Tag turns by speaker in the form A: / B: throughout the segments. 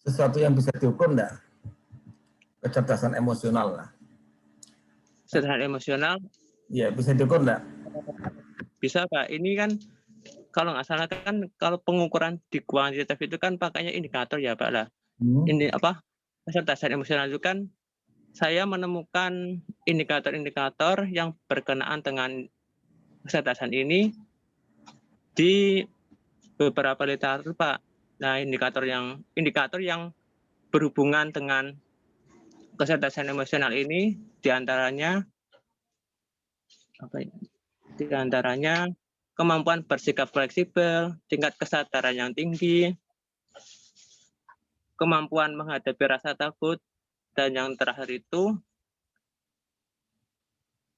A: sesuatu yang bisa diukur enggak? Kecerdasan emosional lah.
B: Kecerdasan emosional?
A: Ya, bisa diukur enggak?
B: Bisa, Pak. Ini kan kalau nggak salah kan kalau pengukuran di kuantitatif itu kan pakainya indikator ya, Pak lah. Ini apa? Kecerdasan emosional itu kan saya menemukan indikator-indikator yang berkenaan dengan kecerdasan ini di beberapa literatur, Pak. Nah, indikator yang berhubungan dengan kecerdasan emosional ini diantaranya kemampuan bersikap fleksibel, tingkat kesadaran yang tinggi, kemampuan menghadapi rasa takut, dan yang terakhir itu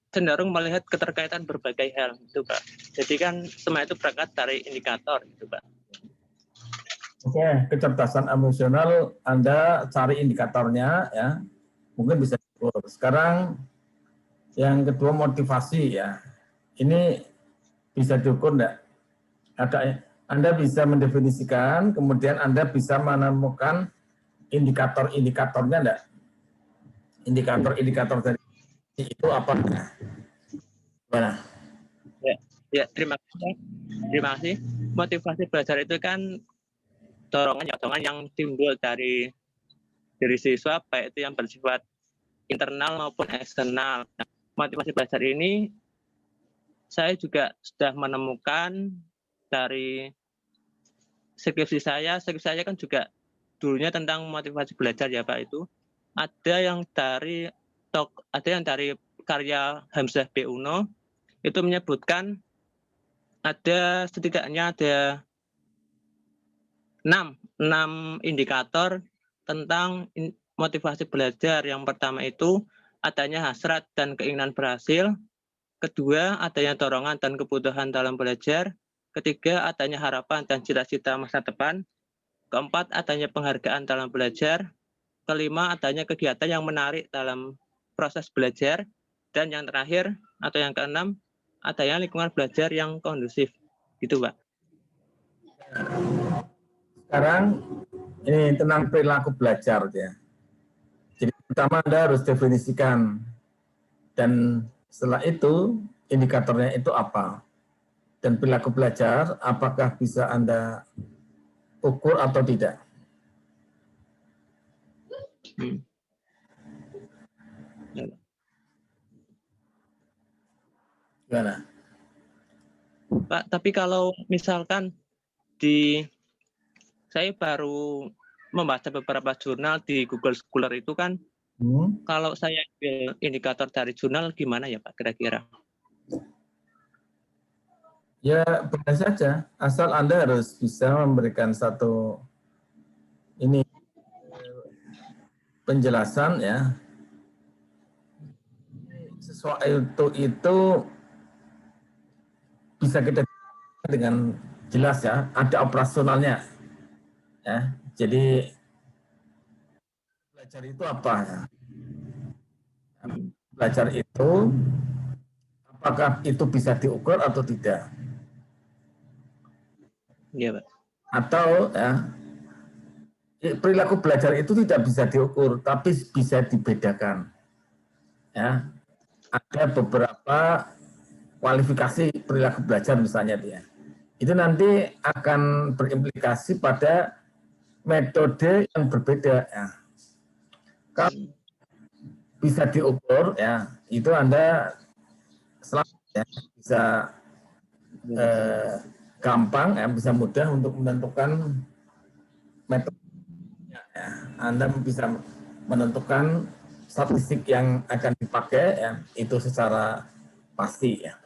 B: cenderung melihat keterkaitan berbagai hal, itu Pak. Jadi kan semua itu berangkat dari indikator, itu Pak.
A: Oke, kecerdasan emosional Anda cari indikatornya ya, mungkin bisa diukur. Sekarang yang kedua motivasi ya, ini bisa diukur enggak? Anda bisa mendefinisikan, kemudian Anda bisa menemukan indikator-indikatornya enggak? Indikator-indikator dari itu apa? Gimana?
B: Ya, terima kasih. Motivasi belajar itu kan dorongan yang timbul dari siswa, baik itu yang bersifat internal maupun eksternal. Nah, motivasi belajar ini saya juga sudah menemukan dari skripsi saya kan juga dulunya tentang motivasi belajar ya Pak. Itu ada yang dari karya Hamzah B. Uno itu menyebutkan setidaknya ada 6 indikator tentang motivasi belajar. Yang pertama itu adanya hasrat dan keinginan berhasil. Kedua, adanya dorongan dan kebutuhan dalam belajar. Ketiga, adanya harapan dan cita-cita masa depan. Keempat, adanya penghargaan dalam belajar. Kelima, adanya kegiatan yang menarik dalam proses belajar. Dan yang terakhir, atau yang keenam, adanya lingkungan belajar yang kondusif. Gitu, Pak.
A: Sekarang ini tentang perilaku belajar ya. Jadi pertama Anda harus definisikan, dan setelah itu indikatornya itu apa, dan perilaku belajar apakah bisa Anda ukur atau tidak. Gimana?
B: Pak, tapi kalau misalkan saya baru membaca beberapa jurnal di Google Scholar itu kan, kalau saya ambil indikator dari jurnal gimana ya Pak kira-kira?
A: Ya boleh saja, asal Anda harus bisa memberikan satu penjelasan ya. Sesuatu itu bisa kita dengan jelas ya, ada operasionalnya ya. Jadi belajar itu apa ya? Belajar itu apakah itu bisa diukur atau tidak?
B: Iya, Pak.
A: Atau ya, perilaku belajar itu tidak bisa diukur, tapi bisa dibedakan. Ya, ada beberapa kualifikasi perilaku belajar misalnya dia. Itu nanti akan berimplikasi pada metode yang berbeda. Ya. Kalau bisa diukur, ya itu Anda selamat ya, bisa gampang, ya, bisa mudah untuk menentukan metode. Ya. Anda bisa menentukan statistik yang akan dipakai, ya, itu secara pasti ya.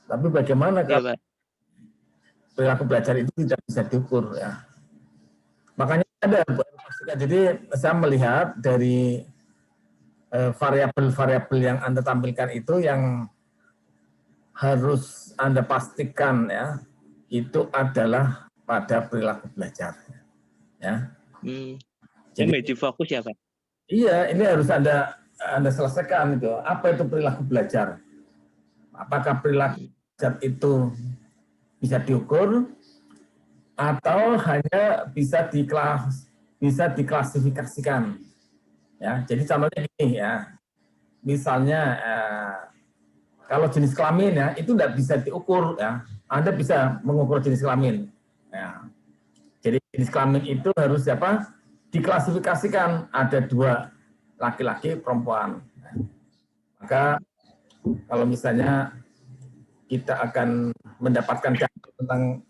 A: Tapi bagaimana kalau perilaku belajar itu tidak bisa diukur ya? Makanya ada, jadi saya melihat dari variabel-variabel yang Anda tampilkan itu yang harus Anda pastikan ya, itu adalah pada perilaku belajar. Ya.
B: Jadi fokus ya Pak?
A: Iya, ini harus Anda selesaikan itu. Apa itu perilaku belajar? Apakah perilaku belajar itu bisa diukur atau hanya bisa bisa diklasifikasikan. Ya, jadi contohnya gini ya, misalnya kalau jenis kelamin ya itu tidak bisa diukur ya. Anda bisa mengukur jenis kelamin. Ya. Jadi jenis kelamin itu harus apa? Diklasifikasikan ada 2 laki-laki perempuan. Maka kalau misalnya kita akan mendapatkan data tentang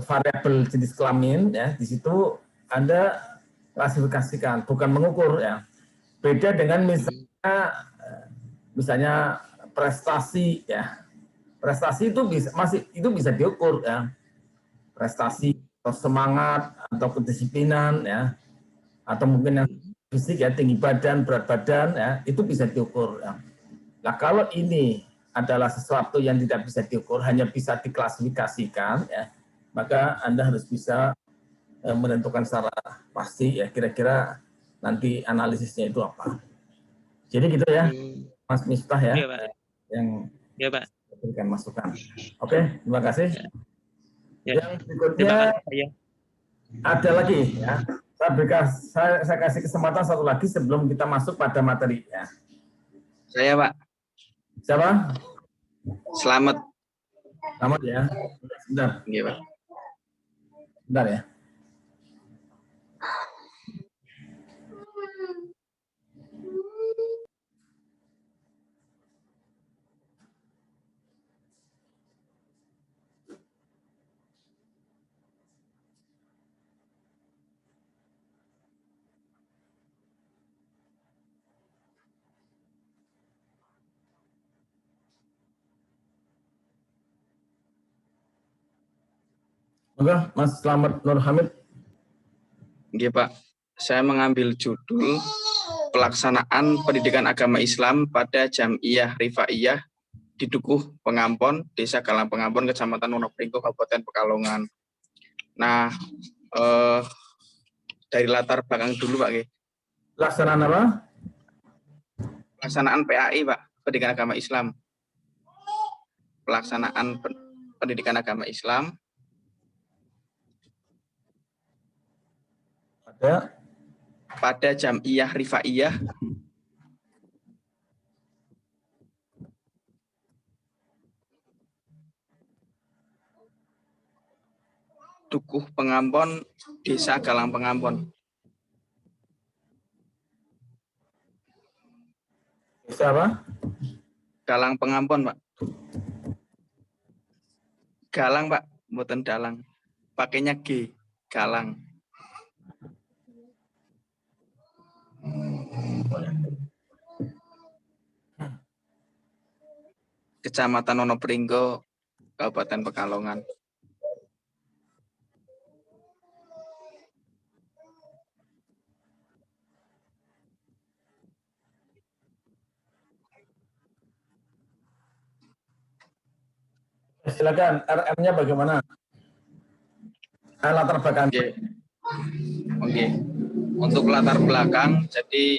A: variabel jenis kelamin ya di situ Anda klasifikasikan bukan mengukur ya. Beda dengan misalnya prestasi ya. Prestasi itu bisa diukur ya. Prestasi atau semangat atau kedisiplinan ya. Atau mungkin yang fisik ya, tinggi badan, berat badan ya, itu bisa diukur ya. Nah, kalau ini adalah sesuatu yang tidak bisa diukur, hanya bisa diklasifikasikan ya, maka Anda harus bisa menentukan secara pasti ya kira-kira nanti analisisnya itu apa. Jadi gitu ya, Mas Miftah ya,
B: Iya, Pak.
A: yang
B: Pak.
A: berikan masukan. Oke, terima kasih.
B: Ya.
A: Yang berikutnya ada lagi ya. Saya kasih kesempatan satu lagi sebelum kita masuk pada materi ya.
C: Saya, Pak.
A: Siapa?
C: Selamat.
A: Selamat ya. Sebentar.
C: Iya, Pak.
A: Sebentar ya. Oke, Mas Slamet Nur Hamid.
C: Iya, Pak. Saya mengambil judul pelaksanaan pendidikan agama Islam pada Jam'iyah Rifaiyah di Dukuh Pengampon, Desa Galang Pengampon, Kecamatan Wonopringgo, Kabupaten Pekalongan. Nah, dari latar belakang dulu, Pak.
A: Pelaksanaan apa?
C: Pelaksanaan PAI, Pak, pendidikan agama Islam. Pelaksanaan pendidikan agama Islam pada Jam'iyah Rifaiyah Dukuh Pengampon, Desa Galang Pengampon.
A: Desa apa?
C: Galang Pengampon, Pak. Galang, Pak, mboten dalang. Pakainya G, Galang. Kecamatan Wonopringgo, Kabupaten Pekalongan.
A: Silakan, RM-nya bagaimana? Latar belakang.
C: Oke. Untuk latar belakang, jadi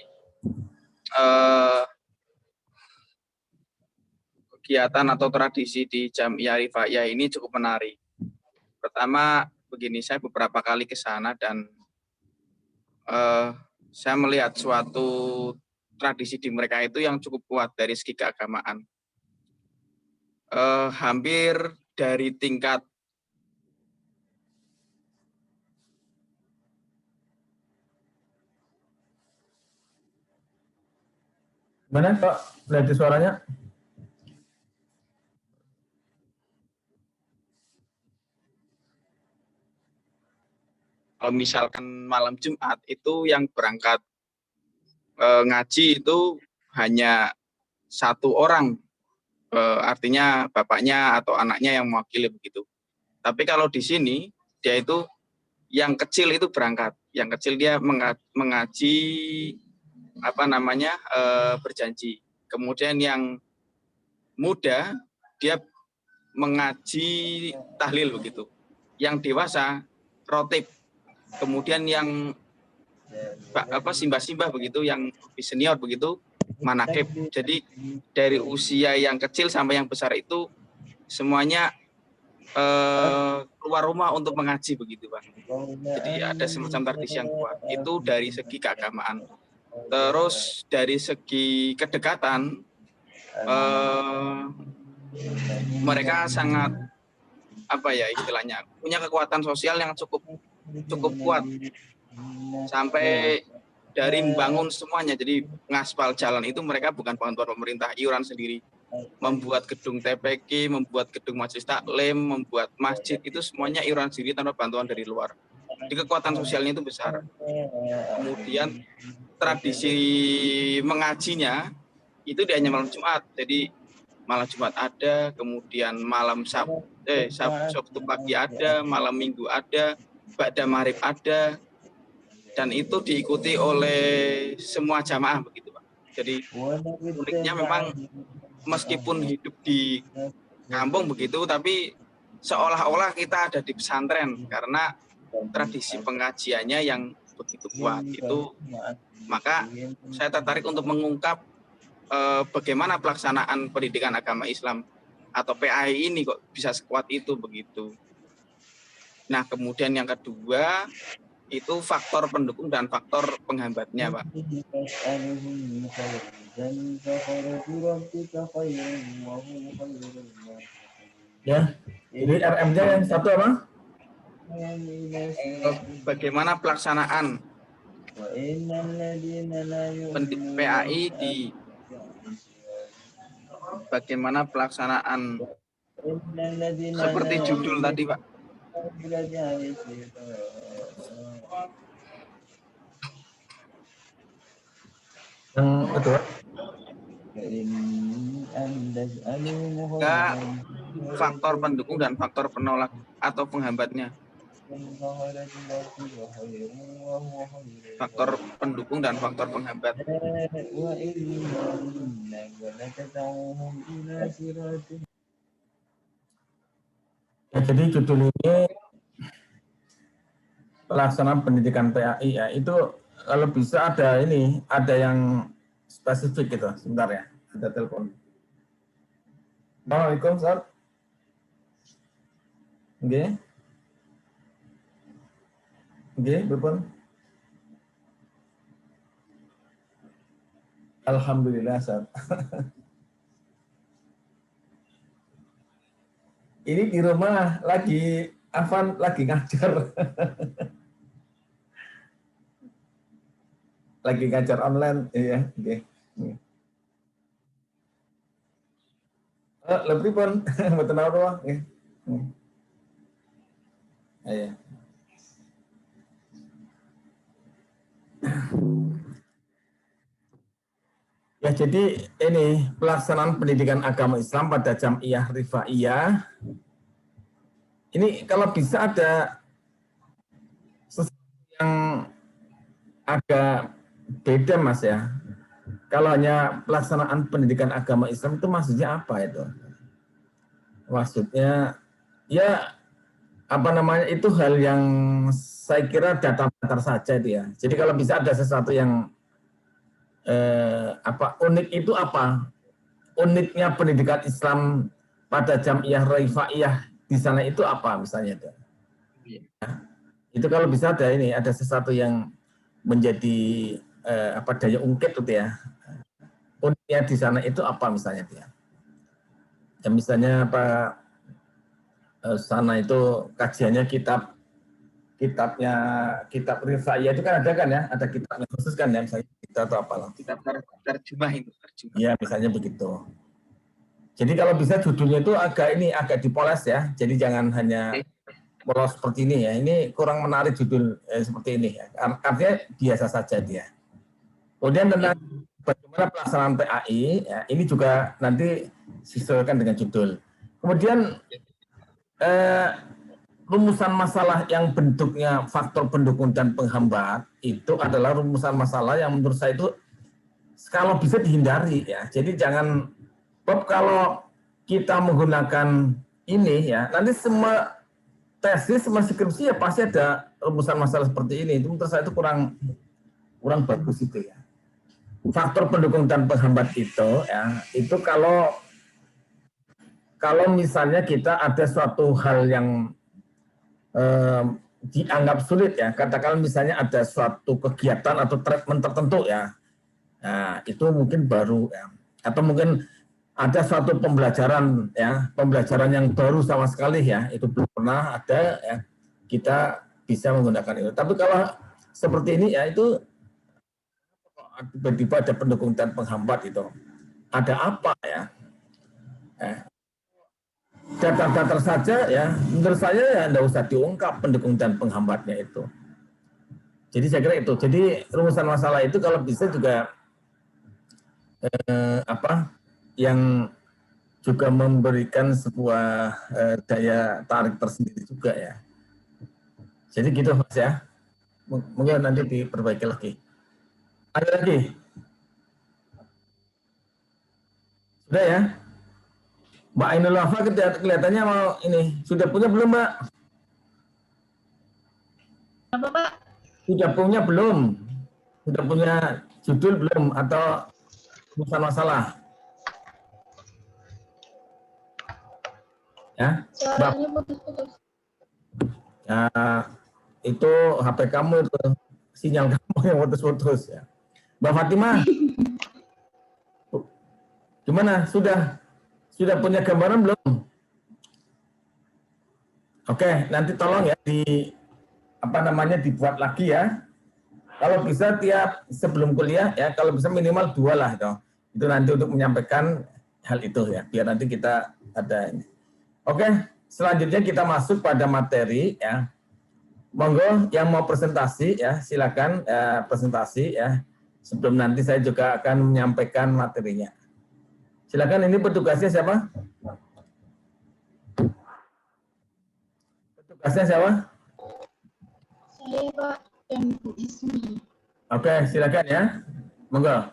C: kegiatan atau tradisi di Jam'iyah Rifaiyah ini cukup menarik. Pertama, begini, saya beberapa kali ke sana dan saya melihat suatu tradisi di mereka itu yang cukup kuat dari segi keagamaan. Hampir dari tingkat
A: Mana Pak? Lihat suaranya.
C: Kalau misalkan malam Jumat itu yang berangkat ngaji itu hanya 1 orang, artinya bapaknya atau anaknya yang mewakili begitu. Tapi kalau di sini dia itu yang kecil itu berangkat, yang kecil dia mengaji berjanji. Kemudian yang muda dia mengaji tahlil begitu. Yang dewasa rotib. Kemudian yang simbah-simbah begitu, yang lebih senior begitu manakib. Jadi dari usia yang kecil sampai yang besar itu semuanya keluar rumah untuk mengaji begitu Pak. Jadi ada semacam tradisi yang kuat. Itu dari segi keagamaan. Terus dari segi kedekatan, mereka sangat apa ya istilahnya punya kekuatan sosial yang cukup kuat sampai dari membangun semuanya. Jadi ngaspal jalan itu mereka bukan bantuan pemerintah, iuran sendiri. Membuat gedung TPQ, membuat gedung majelis taklim, membuat masjid itu semuanya iuran sendiri tanpa bantuan dari luar. Jadi kekuatan sosialnya itu besar. Kemudian tradisi mengajinya itu di hanya malam Jumat. Jadi malam Jumat ada, kemudian malam Sabtu pagi ada, malam Minggu ada, ba'da maghrib ada, dan itu diikuti oleh semua jamaah begitu Pak. Jadi uniknya memang meskipun hidup di kampung begitu, tapi seolah-olah kita ada di pesantren karena tradisi pengajiannya yang begitu kuat itu. Maka saya tertarik untuk mengungkap bagaimana pelaksanaan pendidikan agama Islam atau PAI ini kok bisa sekuat itu begitu. Nah kemudian yang kedua itu faktor pendukung dan faktor penghambatnya Pak.
A: Ya, ini RM-nya yang satu apa?
C: Bagaimana pelaksanaan PAI di bagaimana pelaksanaan seperti judul tadi Pak.
A: Yang kedua
C: faktor pendukung dan faktor penolak atau penghambatnya. Faktor pendukung dan faktor penghambat.
A: Ya, jadi judul ini pelaksanaan pendidikan PAI ya, itu kalau bisa ada yang spesifik gitu. Sebentar ya, ada telepon. Assalamualaikum, Ustaz. Oke. Oke, berpun. Alhamdulillah, Ustaz. Ini di rumah lagi Afan lagi ngajar. Lagi ngajar online, iya, oke. Lebih pun betul apa? Iya. Ya, jadi ini pelaksanaan pendidikan agama Islam pada Jam'iyah Rifaiyah. Ini kalau bisa ada sesuatu yang agak beda Mas ya. Kalau hanya pelaksanaan pendidikan agama Islam itu maksudnya apa itu? Maksudnya ya apa namanya itu hal yang saya kira datar-datar saja itu ya. Jadi kalau bisa ada sesuatu yang unik itu apa? Uniknya pendidikan Islam pada Jam'iyah Rifaiyah di sana itu apa misalnya itu? Itu kalau bisa ada sesuatu yang menjadi daya ungkit itu ya. Uniknya di sana itu apa misalnya dia? Ya misalnya sana itu kajiannya kitab Rifaiyah itu kan ada kan ya, ada kitabnya khusus kan ya, misalnya kita atau apalah.
C: Kitab terjemah itu.
A: Ya misalnya begitu. Jadi kalau bisa judulnya itu agak dipoles ya, jadi jangan hanya polos seperti ini ya. Ini kurang menarik judul seperti ini ya. Artinya biasa saja dia. Kemudian tentang bagaimana pelaksanaan PAI, ya, ini juga nanti disesuaikan dengan judul. Kemudian rumusan masalah yang bentuknya faktor pendukung dan penghambat itu adalah rumusan masalah yang menurut saya itu kalau bisa dihindari ya. Jadi jangan kalau kita menggunakan ini ya, nanti semua tesis, semua skripsi ya pasti ada rumusan masalah seperti ini. Itu menurut saya itu kurang bagus itu ya. Faktor pendukung dan penghambat itu ya, itu kalau kalau misalnya kita ada suatu hal yang dianggap sulit ya, katakan misalnya ada suatu kegiatan atau treatment tertentu ya, nah, itu mungkin baru ya, atau mungkin ada suatu pembelajaran ya, pembelajaran yang baru sama sekali ya, itu belum pernah ada ya, kita bisa menggunakan itu. Tapi kalau seperti ini ya, itu tiba-tiba ada pendukung dan penghambat itu. Ada apa ya? Datar-datar saja ya, menurut saya ya tidak usah diungkap pendukung dan penghambatnya itu. Jadi saya kira itu. Jadi rumusan masalah itu kalau bisa juga yang juga memberikan sebuah daya tarik tersendiri juga ya. Jadi gitu Mas ya. Mungkin nanti diperbaiki lagi. Ada lagi? Sudah ya? Mbak Ainul Wafa kelihatannya mau ini. Sudah punya belum Mbak?
D: Apa Pak?
A: Sudah punya belum? Sudah punya judul belum? Atau bukan masalah? Ya,
D: Suaranya putus-putus.
A: Ya, itu HP kamu itu, sinyal kamu yang putus-putus ya. Mbak Fatimah, gimana? Sudah punya gambaran belum? Oke, nanti tolong ya dibuat lagi ya. Kalau bisa tiap sebelum kuliah ya, kalau bisa minimal 2 lah itu. Itu nanti untuk menyampaikan hal itu ya, biar nanti kita ada ini. Oke, selanjutnya kita masuk pada materi ya. Monggo yang mau presentasi ya, silakan presentasi ya. Sebelum nanti saya juga akan menyampaikan materinya. Silakan, ini petugasnya siapa? Petugasnya siapa?
D: Saya Pak dan Bu Ismi.
A: Oke, silakan ya. Monggo.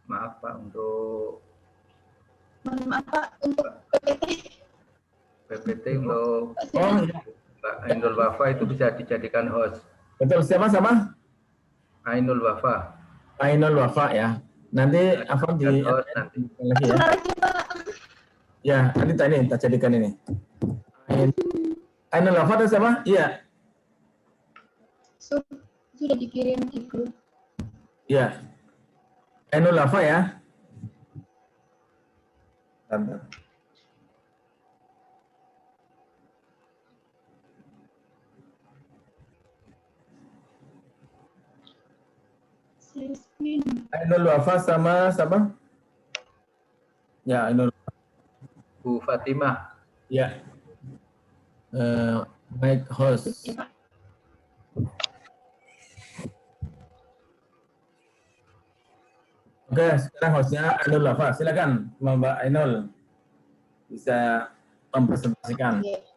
E: Maaf Pak, untuk
D: Mohon maaf Pak, untuk PPT.
E: untuk
A: Oh, iya.
E: Mbak Ainul Wafa itu bisa dijadikan host.
A: Betul, siapa sama?
E: Ainul Wafa.
A: Ainul Wafa ya. Nanti apa di
E: Host nanti.
A: lagi ya?
D: Sebentar lagi Pak.
A: Ya, nanti tadi kita jadikan ini. Ainul Wafa itu siapa? Iya.
D: Sudah dikirim di grup.
A: Iya. Ainul Wafa ya. Bentar. Ainul Wafa sama siapa? Ya, Ainul.
E: Bu Fatimah.
A: Ya. Mic host.
D: Ya, Pak.
A: Oke, sekarang hostnya Ainul Wafa. Silakan, Mbak Ainul. Bisa mempresentasikan.
D: Oke.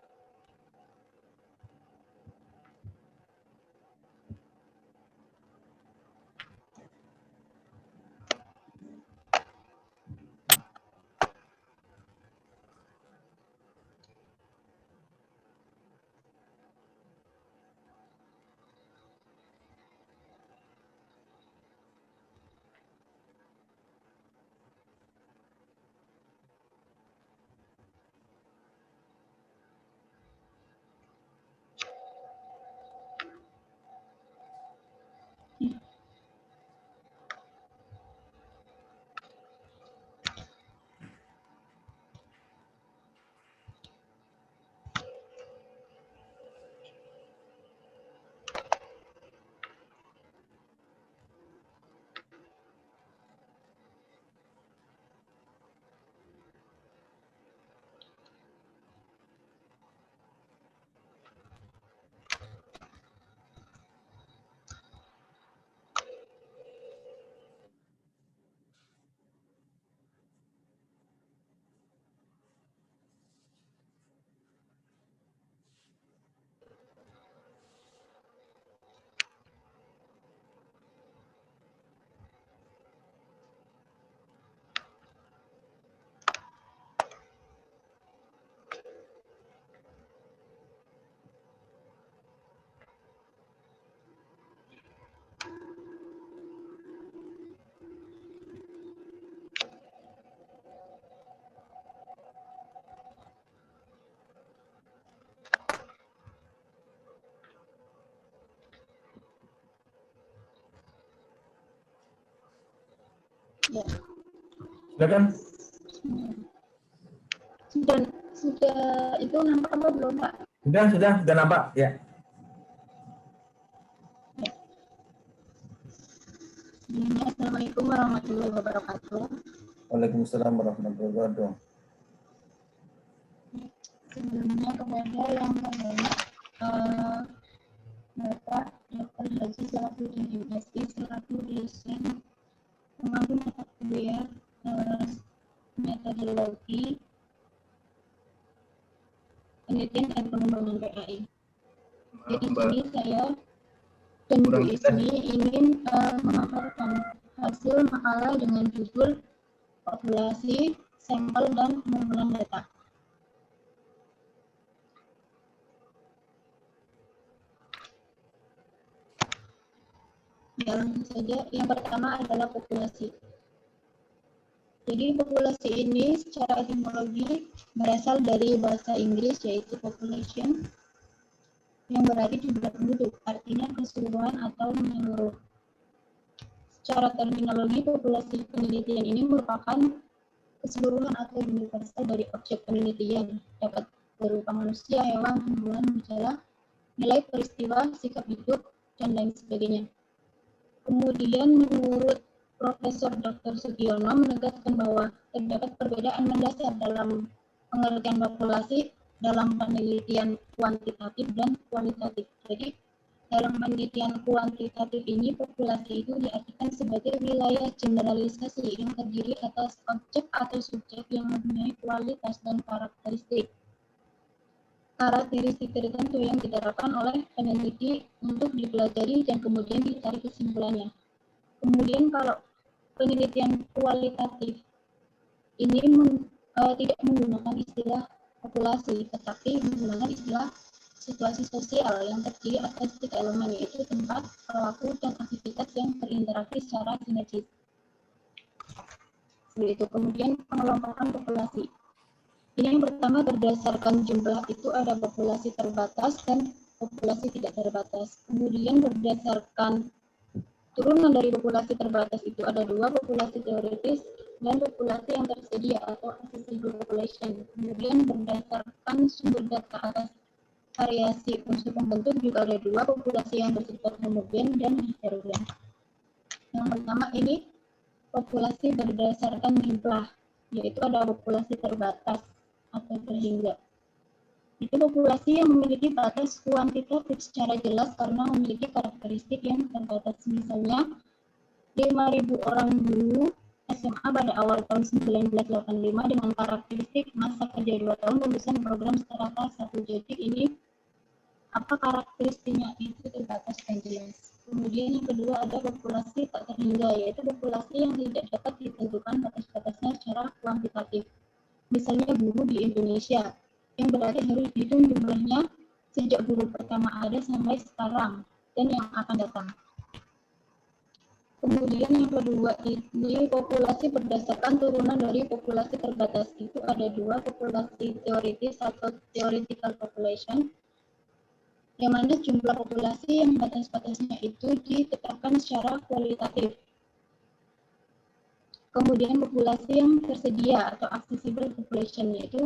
D: Ya.
A: Silakan.
D: Sudah itu nampak apa belum, Pak?
A: Sudah nampak ya.
D: Assalamualaikum warahmatullahi wabarakatuh.
A: Waalaikumsalam warahmatullahi wabarakatuh.
D: Sebelumnya kepada yang terhormat Bapak Dr. Haji Salahuddin MSI selaku dosen pemandu mata kuliah metodologi penelitian dan pengembangan PAI. Jadi di sini saya dan Bu Ismi ingin memaparkan hasil makalah dengan judul populasi, sampel, dan pengumpulan data. Ya, langsung saja. Yang pertama adalah populasi. Jadi populasi ini secara etimologi berasal dari bahasa Inggris yaitu population, yang berarti jumlah penduduk, artinya keseluruhan atau menyeluruh. Secara terminologi, populasi penelitian ini merupakan keseluruhan atau universal dari objek penelitian, dapat berupa manusia, hewan, tumbuhan, gejala, nilai peristiwa, sikap hidup, dan lain sebagainya. Kemudian menurut Profesor Dr. Sugiono menegaskan bahwa terdapat perbedaan mendasar dalam pengertian populasi dalam penelitian kuantitatif dan kualitatif. Jadi dalam penelitian kuantitatif ini populasi itu diartikan sebagai wilayah generalisasi yang terdiri atas objek atau subjek yang mempunyai kualitas dan karakteristik tertentu yang diterapkan oleh peneliti untuk dipelajari dan kemudian ditarik kesimpulannya. Kemudian kalau penelitian kualitatif ini tidak menggunakan istilah populasi, tetapi menggunakan istilah situasi sosial yang terdiri atas 3 elemen, yaitu tempat, pelaku, dan aktivitas yang berinteraksi secara sinergis. Seperti itu. Kemudian pengelompokan populasi. Ini yang pertama berdasarkan jumlah itu ada populasi terbatas dan populasi tidak terbatas. Kemudian berdasarkan turunan dari populasi terbatas itu ada 2, populasi teoritis dan populasi yang tersedia atau accessible population. Kemudian berdasarkan sumber data atas variasi unsur pembentuk juga ada 2, populasi yang bersifat homogen dan heterogen. Yang pertama ini populasi berdasarkan jumlah, yaitu ada populasi terbatas atau terhingga. Itu populasi yang memiliki batas kuantitatif secara jelas karena memiliki karakteristik yang terbatas. Misalnya 5.000 orang dulu SMA pada awal tahun 1985 dengan karakteristik masa kerja 2 tahun lulusan program strata 1. Jadi ini apa karakteristiknya itu terbatas dan jelas. Kemudian yang kedua ada populasi tak terhingga, yaitu populasi yang tidak dapat ditentukan batas-batasnya secara kuantitatif. Misalnya guru di Indonesia, yang berarti harus dihitung jumlahnya sejak guru pertama ada sampai sekarang dan yang akan datang. Kemudian yang kedua ini populasi berdasarkan turunan dari populasi terbatas. Itu ada 2, populasi teoritis atau theoretical population, yang mana jumlah populasi yang batas-batasnya itu ditetapkan secara kualitatif. Kemudian populasi yang tersedia atau accessible population, yaitu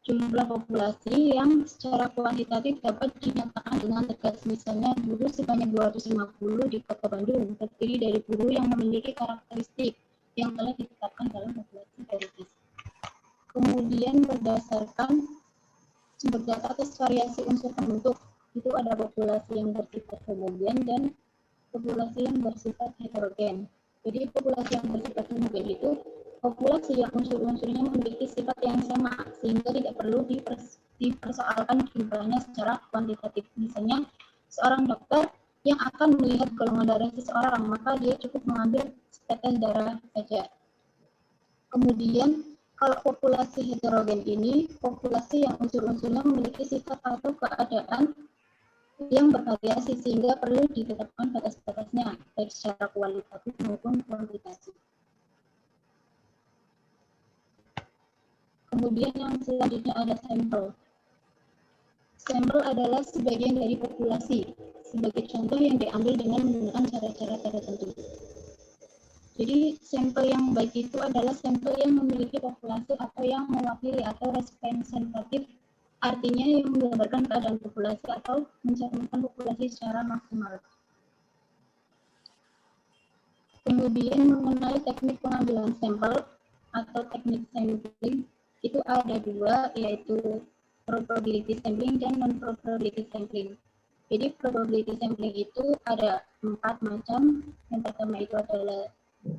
D: jumlah populasi yang secara kuantitatif dapat dinyatakan dengan tegas. Misalnya guru sebanyak 250 di Kota Bandung, terdiri dari guru yang memiliki karakteristik yang telah ditetapkan dalam populasi teoritis. Kemudian berdasarkan sumber data atas variasi unsur pembentuk, itu ada populasi yang bersifat homogen dan populasi yang bersifat heterogen. Jadi populasi yang bersifat homogen itu populasi yang unsur-unsurnya memiliki sifat yang sama sehingga tidak perlu dipersoalkan jumlahnya secara kuantitatif. Misalnya seorang dokter yang akan melihat golongan darah seseorang, maka dia cukup mengambil tetes darah saja. Kemudian kalau populasi heterogen ini populasi yang unsur-unsurnya memiliki sifat atau keadaan yang bervariasi sehingga perlu ditetapkan batas-batasnya baik secara kualitatif maupun kuantitatif. Kemudian yang selanjutnya ada sampel. Sampel adalah sebagian dari populasi, sebagai contoh yang diambil dengan menggunakan cara-cara tertentu. Jadi sampel yang baik itu adalah sampel yang memiliki populasi atau yang mewakili atau representatif, artinya yang menggambarkan keadaan populasi atau mencerminkan populasi secara maksimal. Kemudian mengenai teknik pengambilan sampel atau teknik sampling itu ada dua, yaitu probability sampling dan non-probability sampling. Jadi probability sampling itu ada 4 macam. Yang pertama itu adalah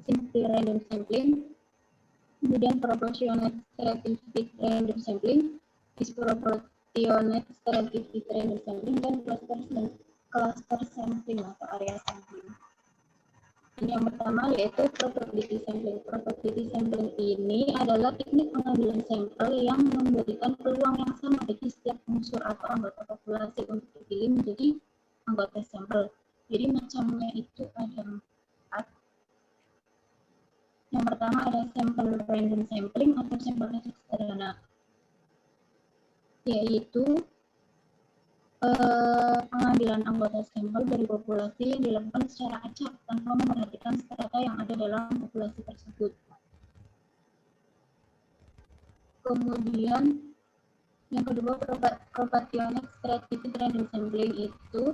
D: simple random sampling, kemudian proportionate scientific random sampling, disproportionate scientific random sampling, dan cluster sampling atau area sampling. Yang pertama yaitu probability sampling. Probability sampling ini adalah teknik pengambilan sampel yang memberikan peluang yang sama bagi setiap unsur atau anggota populasi untuk dipilih menjadi anggota sampel. Jadi macamnya itu ada 4. Yang pertama ada sampel random sampling atau sampel sederhana, yaitu pengambilan anggota sampel dari populasi yang dilakukan secara acak tanpa memperhatikan strata yang ada dalam populasi tersebut. Kemudian yang kedua, proportionate scientific random sampling itu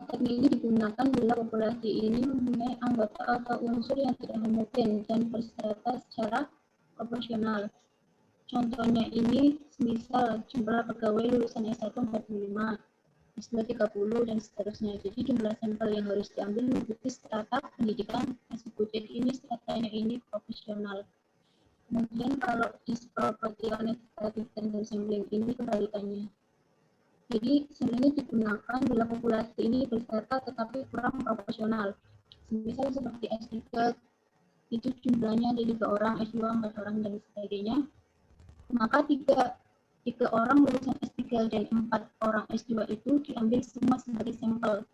D: teknik ini digunakan bila populasi ini mempunyai anggota atau unsur yang tidak homogen dan berstrata secara proporsional. Contohnya ini misal jumlah pegawai lulusan S1 45, S2 30, dan seterusnya. Jadi jumlah sampel yang harus diambil mengikuti strata pendidikan tersebut. Jadi ini stratanya ini proporsional. Kemudian kalau disproportionate random sampling ini kebalikannya. Jadi sebenarnya digunakan bila populasi ini berserta tetapi kurang proporsional. Misal seperti S3 itu jumlahnya ada 3 orang, S2 4 orang, dan sebagainya. Maka tiga orang lulusan S3 dan 4 orang S2 itu diambil semua sebagai sampel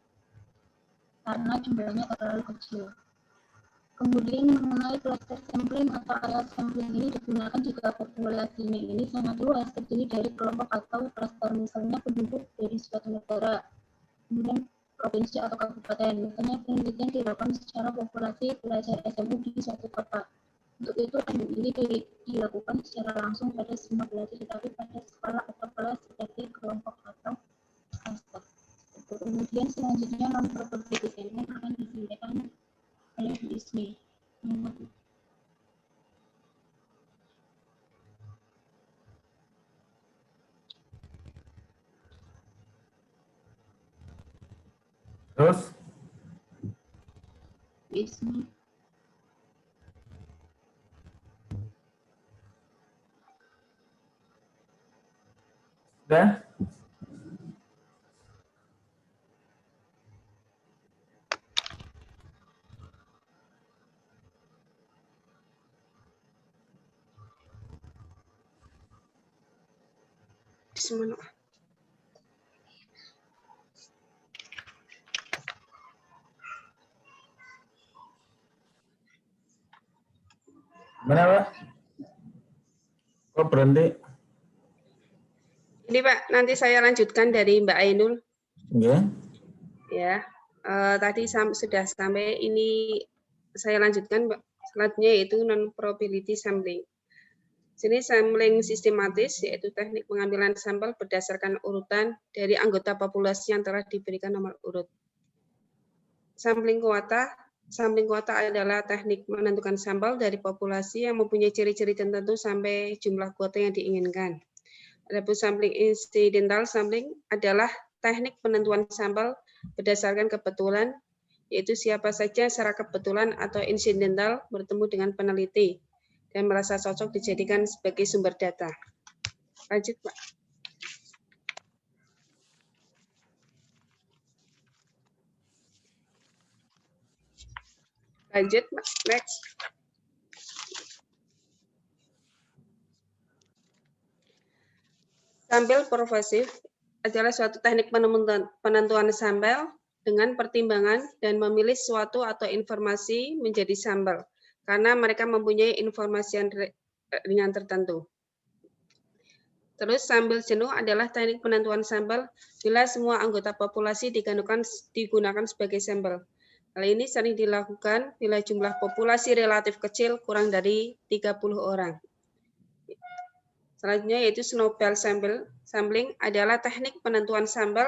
D: karena jumlahnya terlalu kecil. Kemudian mengenai cluster sampling atau area sampling ini digunakan jika populasinya ini sangat luas, terdiri dari kelompok atau klaster, misalnya penduduk dari suatu negara, kemudian provinsi atau kabupaten. Misalnya penelitian dilakukan secara populasi pelajar SMU di suatu kota. Untuk itu ini dilakukan secara langsung pada semua pelajar, tetapi pada sekolah atau kelas seperti kelompok atau klaster. Kemudian selanjutnya non-probability sampling akan disampaikan oleh Disney.
A: Terus
D: Disney.
A: sudah?
F: Bismillah.
A: Mana Pak? Kok berhenti?
F: Ini Pak, nanti saya lanjutkan dari Mbak Ainul.
A: Oke.
F: Ya, tadi sudah sampai ini saya lanjutkan Mbak. Selanjutnya yaitu non-probability sampling. Sini sampling sistematis, yaitu teknik pengambilan sampel berdasarkan urutan dari anggota populasi yang telah diberikan nomor urut. Sampling kuota adalah teknik menentukan sampel dari populasi yang mempunyai ciri-ciri tertentu sampai jumlah kuota yang diinginkan. Adapun sampling incidental sampling adalah teknik penentuan sampel berdasarkan kebetulan, yaitu siapa saja secara kebetulan atau insidental bertemu dengan peneliti dan merasa cocok dijadikan sebagai sumber data. Lanjut, Pak. Lanjut, Pak. Next. Sampel profesif adalah suatu teknik penentuan sampel dengan pertimbangan dan memilih suatu atau informasi menjadi sampel, karena mereka mempunyai informasi yang ringan tertentu. Terus sampel jenuh adalah teknik penentuan sampel bila semua anggota populasi digunakan sebagai sampel. Hal ini sering dilakukan bila jumlah populasi relatif kecil kurang dari 30 orang. Selanjutnya yaitu snowball sampling adalah teknik penentuan sampel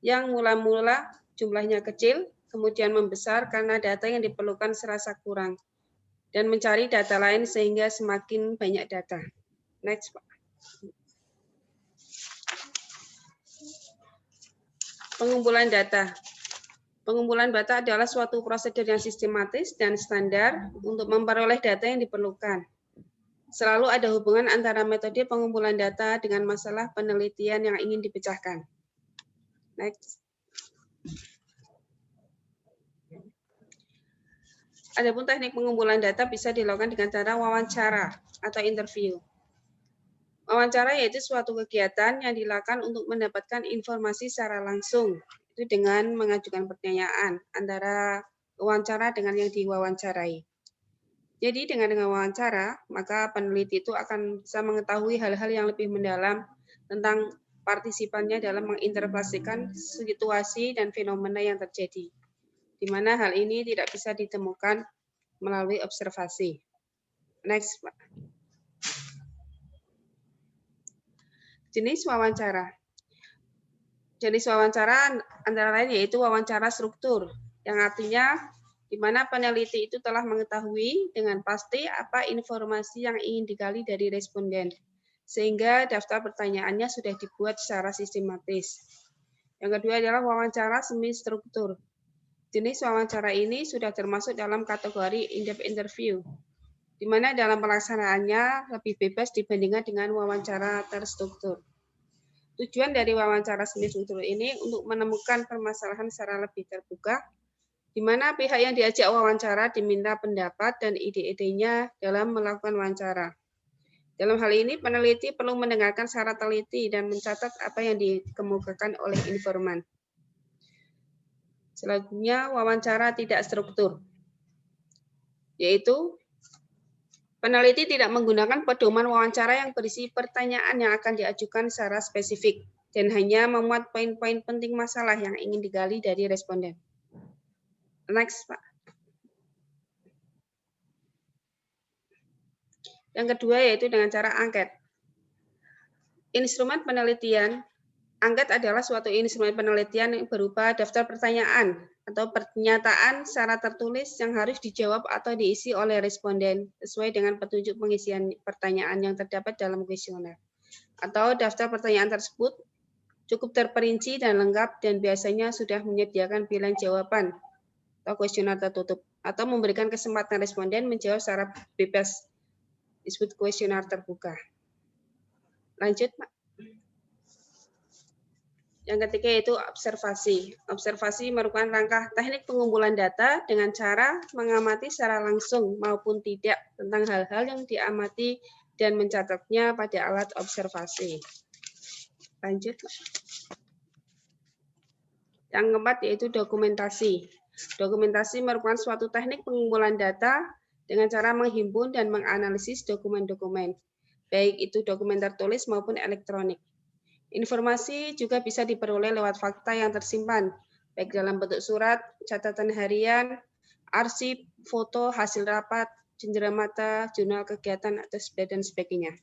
F: yang mula-mula jumlahnya kecil, kemudian membesar karena data yang diperlukan serasa kurang, dan mencari data lain sehingga semakin banyak data. Next, Pak. Pengumpulan data. Pengumpulan data adalah suatu prosedur yang sistematis dan standar untuk memperoleh data yang diperlukan. Selalu ada hubungan antara metode pengumpulan data dengan masalah penelitian yang ingin dipecahkan. Next. Adapun teknik pengumpulan data bisa dilakukan dengan cara wawancara atau interview. Wawancara yaitu suatu kegiatan yang dilakukan untuk mendapatkan informasi secara langsung, itu dengan mengajukan pertanyaan antara wawancara dengan yang diwawancarai. Jadi dengan wawancara, maka peneliti itu akan bisa mengetahui hal-hal yang lebih mendalam tentang partisipannya dalam menginterpretasikan situasi dan fenomena yang terjadi, di mana hal ini tidak bisa ditemukan melalui observasi. Next, Pak. Jenis wawancara. Jenis wawancara antara lain yaitu wawancara struktur, yang artinya di mana peneliti itu telah mengetahui dengan pasti apa informasi yang ingin digali dari responden, sehingga daftar pertanyaannya sudah dibuat secara sistematis. Yang kedua adalah wawancara semi struktur. Jenis wawancara ini sudah termasuk dalam kategori in-depth interview, di mana dalam pelaksanaannya lebih bebas dibandingkan dengan wawancara terstruktur. Tujuan dari wawancara semi struktur ini untuk menemukan permasalahan secara lebih terbuka, di mana pihak yang diajak wawancara diminta pendapat dan ide-idenya dalam melakukan wawancara. Dalam hal ini, peneliti perlu mendengarkan secara teliti dan mencatat apa yang dikemukakan oleh informan. Selanjutnya, wawancara tidak struktur, yaitu peneliti tidak menggunakan pedoman wawancara yang berisi pertanyaan yang akan diajukan secara spesifik dan hanya memuat poin-poin penting masalah yang ingin digali dari responden. Next, Pak. Yang kedua yaitu dengan cara angket. Instrumen penelitian. Angket adalah suatu instrumen penelitian yang berupa daftar pertanyaan atau pernyataan secara tertulis yang harus dijawab atau diisi oleh responden sesuai dengan petunjuk pengisian pertanyaan yang terdapat dalam kuesioner. Atau daftar pertanyaan tersebut cukup terperinci dan lengkap dan biasanya sudah menyediakan pilihan jawaban atau kuesioner tertutup, atau memberikan kesempatan responden menjawab secara bebas, disebut kuesioner terbuka. Lanjut, Pak. Yang ketiga yaitu observasi. Observasi merupakan rangka teknik pengumpulan data dengan cara mengamati secara langsung maupun tidak tentang hal-hal yang diamati dan mencatatnya pada alat observasi. Lanjut, Pak. Yang keempat yaitu dokumentasi. Dokumentasi merupakan suatu teknik pengumpulan data dengan cara menghimpun dan menganalisis dokumen-dokumen, baik itu dokumen tertulis maupun elektronik. Informasi juga bisa diperoleh lewat fakta yang tersimpan, baik dalam bentuk surat, catatan harian, arsip, foto, hasil rapat, cenderamata, jurnal kegiatan, dan sebagainya.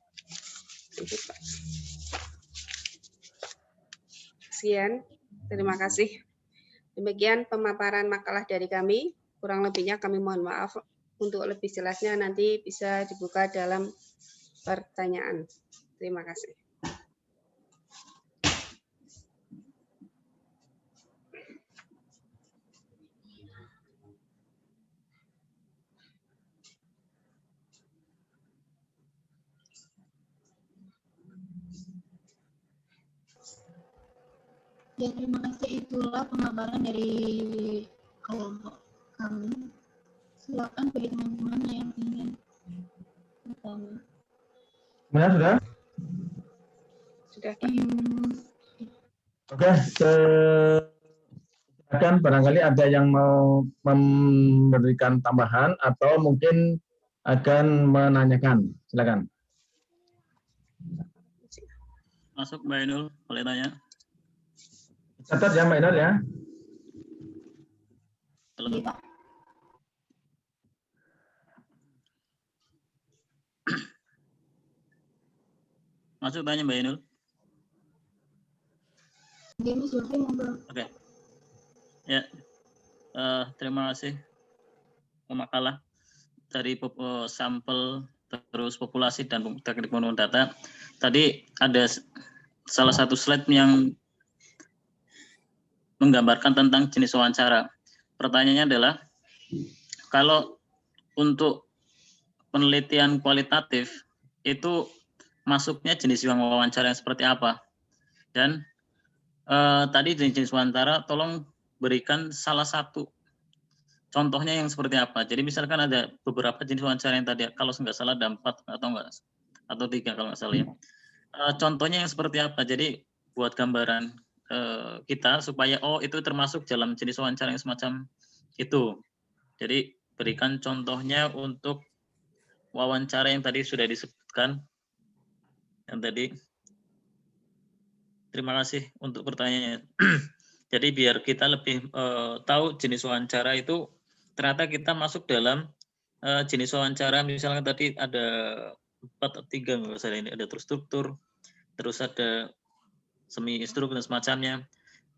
F: Sekian, terima kasih. Demikian pemaparan makalah dari kami. Kurang lebihnya kami mohon maaf. Untuk lebih jelasnya nanti bisa dibuka dalam pertanyaan. Terima kasih.
D: Ya, terima kasih. Itulah pemaparan dari kelompok kami. Silakan bagi teman-teman yang ingin bertanya.
A: Mana sudah?
F: Sudah, Pak.
A: Oke, silakan barangkali ada yang mau memberikan tambahan atau mungkin akan menanyakan. Silakan.
G: Masuk Mbak Ainul, boleh tanya?
A: Catat ya Mbak Inul ya.
G: Halo.
D: Iya, Pak.
G: Masuk tanya Mbak Ainul. Oke. Ya, terima kasih makalah dari sampel terus populasi dan teknik pengukuran data. Tadi ada salah satu slide yang menggambarkan tentang jenis wawancara. Pertanyaannya adalah, kalau untuk penelitian kualitatif itu masuknya jenis wawancara yang seperti apa? Dan tadi jenis wawancara, tolong berikan salah satu contohnya yang seperti apa. Jadi misalkan ada beberapa jenis wawancara yang tadi, kalau nggak salah ada 4 atau 3 kalau nggak salah ya. Contohnya yang seperti apa? Jadi buat gambaran kita supaya itu termasuk dalam jenis wawancara yang semacam itu. Jadi berikan contohnya untuk wawancara yang tadi sudah disebutkan. Yang tadi. Terima kasih untuk pertanyaannya. Jadi biar kita lebih tahu jenis wawancara itu, ternyata kita masuk dalam jenis wawancara. Misalnya tadi ada 4 atau 3 misalnya, ini ada terstruktur, terus ada semi struktur dan semacamnya.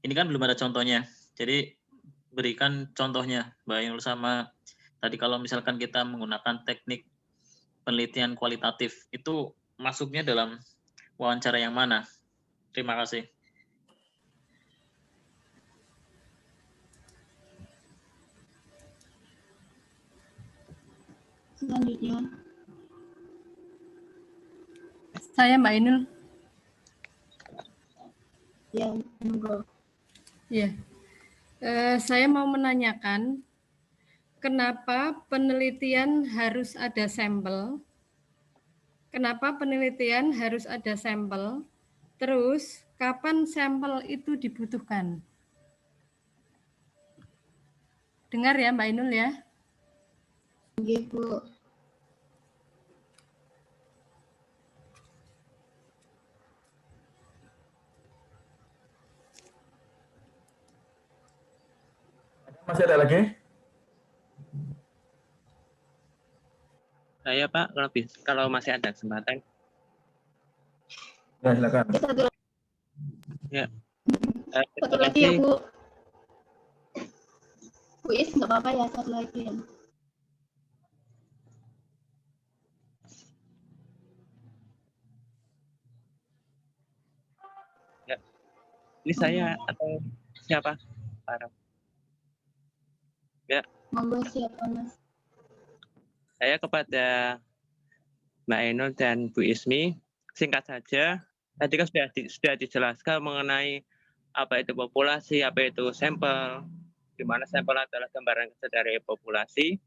G: Ini kan belum ada contohnya. Jadi berikan contohnya, Mbak Ainul. Sama tadi kalau misalkan kita menggunakan teknik penelitian kualitatif, itu masuknya dalam wawancara yang mana? Terima kasih.
D: Selanjutnya.
H: Saya Mbak Ainul.
D: Ya, monggo.
H: Ya. Saya mau menanyakan, kenapa penelitian harus ada sampel? Kenapa penelitian harus ada sampel? Terus, kapan sampel itu dibutuhkan? Dengar ya Mbak Ainul ya?
D: Oke, Bu.
A: Masih ada lagi?
B: Saya Pak, kalau masih ada kesempatan.
A: Ya, silakan.
B: Ya.
D: Satu lagi ya, Bu. Bu Is, nggak apa-apa ya, satu lagi ya.
B: Ya. Ini saya atau siapa? Pak. Ya.
D: Monggo, siapa Mas?
B: Saya kepada Mbak Ainul dan Bu Ismi, singkat saja. Tadi kan sudah dijelaskan mengenai apa itu populasi, apa itu sampel, di mana sampel adalah gambaran dari populasi.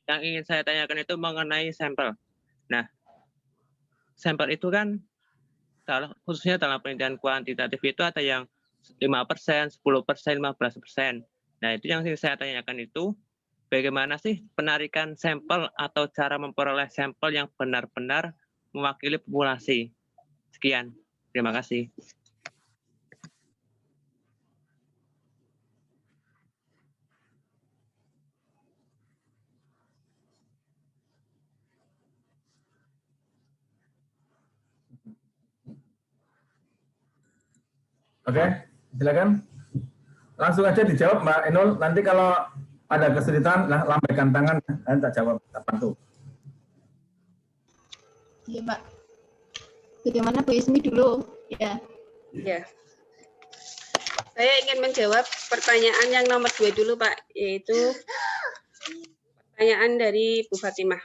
B: Yang ingin saya tanyakan itu mengenai sampel. Nah, sampel itu kan khususnya dalam penelitian kuantitatif itu ada yang 5%, 10%, 15%. Nah, itu yang ingin saya tanyakan itu, bagaimana sih penarikan sampel atau cara memperoleh sampel yang benar-benar mewakili populasi? Sekian, terima kasih.
A: Oke, silakan. Langsung aja dijawab Mbak Ainul. Nanti kalau ada kesulitan, lambaikan tangan, nanti tak jawab, tak bantu.
D: Iya, Pak. Bagaimana Bu Ismi dulu? Ya.
F: Ya. Saya ingin menjawab pertanyaan yang nomor 2 dulu, Pak, yaitu pertanyaan dari Bu Fatimah.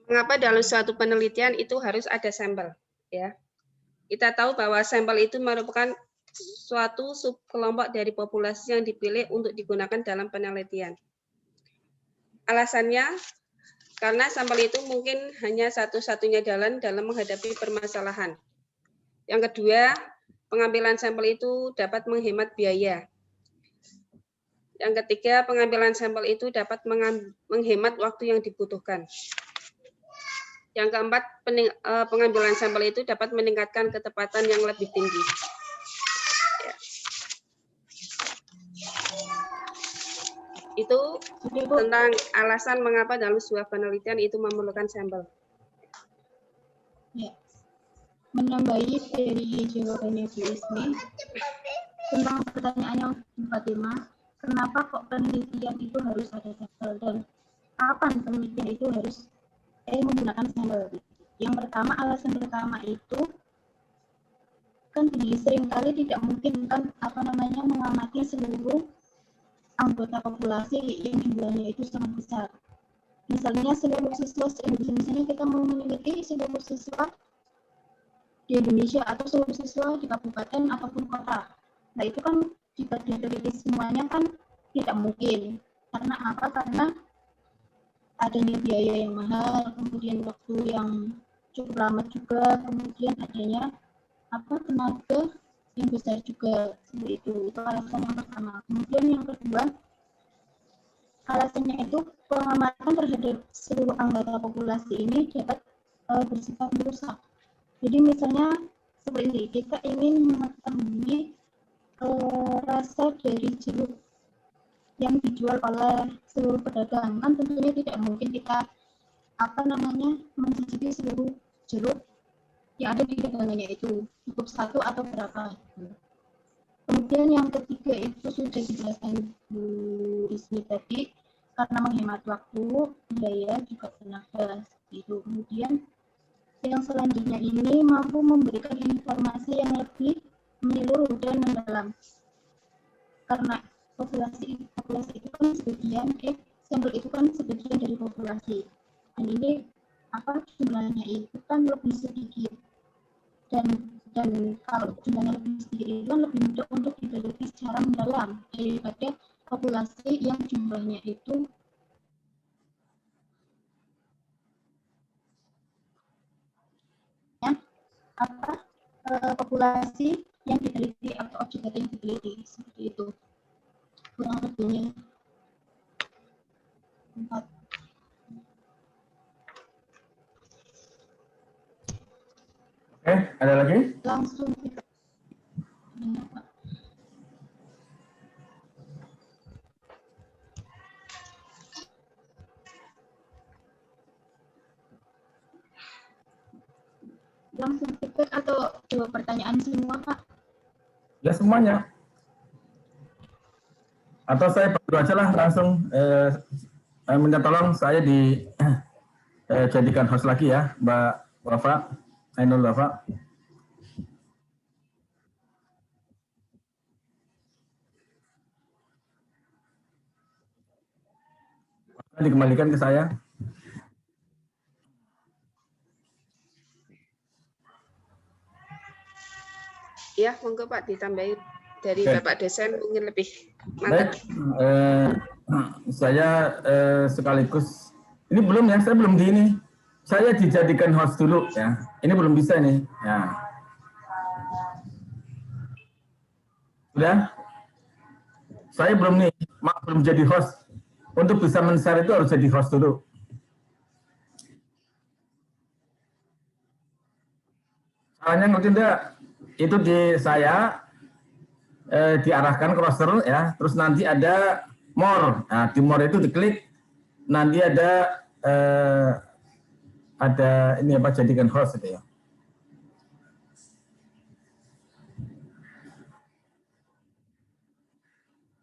F: Mengapa dalam suatu penelitian itu harus ada sampel? Ya, kita tahu bahwa sampel itu merupakan suatu subkelompok dari populasi yang dipilih untuk digunakan dalam penelitian. Alasannya, karena sampel itu mungkin hanya satu-satunya jalan dalam menghadapi permasalahan. Yang kedua, pengambilan sampel itu dapat menghemat biaya. Yang ketiga, pengambilan sampel itu dapat menghemat waktu yang dibutuhkan. Yang keempat, pengambilan sampel itu dapat meningkatkan ketepatan yang lebih tinggi. Ya. Itu tentang alasan mengapa dalam sebuah penelitian itu memerlukan sampel.
D: Ya. Menambahi dari jawabannya Bu Ismi tentang pertanyaannya Bu Fatimah, kenapa kok penelitian itu harus ada sampel dan kapan penelitian itu harus menggunakan sampel? Yang pertama, alasan pertama itu kan seringkali tidak mungkin kan mengamati seluruh anggota populasi yang jumlahnya itu sangat besar. Misalnya seluruh siswa se-Indonesia, misalnya kita mau meneliti seluruh siswa di Indonesia atau seluruh siswa di kabupaten ataupun kota. Nah itu kan jika diteliti semuanya kan tidak mungkin. Karena apa? Karena adanya biaya yang mahal, kemudian waktu yang cukup lama juga, kemudian adanya tenaga yang besar juga. Seperti itu alasan yang pertama. Kemudian yang kedua, alasannya itu pengamatan terhadap seluruh anggota populasi ini dapat bersifat merusak. Jadi misalnya seperti ini, kita ingin mengetahui rasa dari jeruk yang dijual oleh seluruh pedagang, kan tentunya tidak mungkin kita mencicipi seluruh jeruk yang ada di dagangannya itu, cukup satu atau berapa. Kemudian yang ketiga itu sudah dijelaskan Bu Ismi tadi, karena menghemat waktu, biaya, juga tenaga. Itu. Kemudian yang selanjutnya ini mampu memberikan informasi yang lebih menyeluruh dan mendalam. Karena populasi itu kan sebagian, sampel itu kan sebagian dari populasi. Dan ini jumlahnya itu kan lebih sedikit. Dan kalau jumlahnya lebih sedikit itu kan lebih mudah untuk diteliti secara mendalam daripada populasi yang jumlahnya itu populasi yang diteliti atau objek data yang diteliti, seperti itu kurang lebihnya. 4.
A: Oke, ada lagi?
D: Langsung kita langsung feedback atau jawab pertanyaan semua, Pak?
A: Ya semuanya. Atau saya bantu aja lah langsung minta tolong saya jadikan host lagi ya, Mbak Wafa, Ainul Wafa. Dikembalikan ke saya.
F: Ya, monggo Pak, ditambahi dari Bapak Dosen mungkin lebih
A: Baik,
F: mantap.
A: saya sekaligus, ini belum ya, saya belum saya dijadikan host dulu ya. Ini belum bisa nih. Ya. Sudah? Saya belum jadi host. Untuk bisa men-share itu harus jadi host dulu. Caranya ngerti enggak? Itu saya diarahkan ke roster ya, terus nanti ada more. Nah, di more itu diklik, nanti ada ini jadikan host itu ya.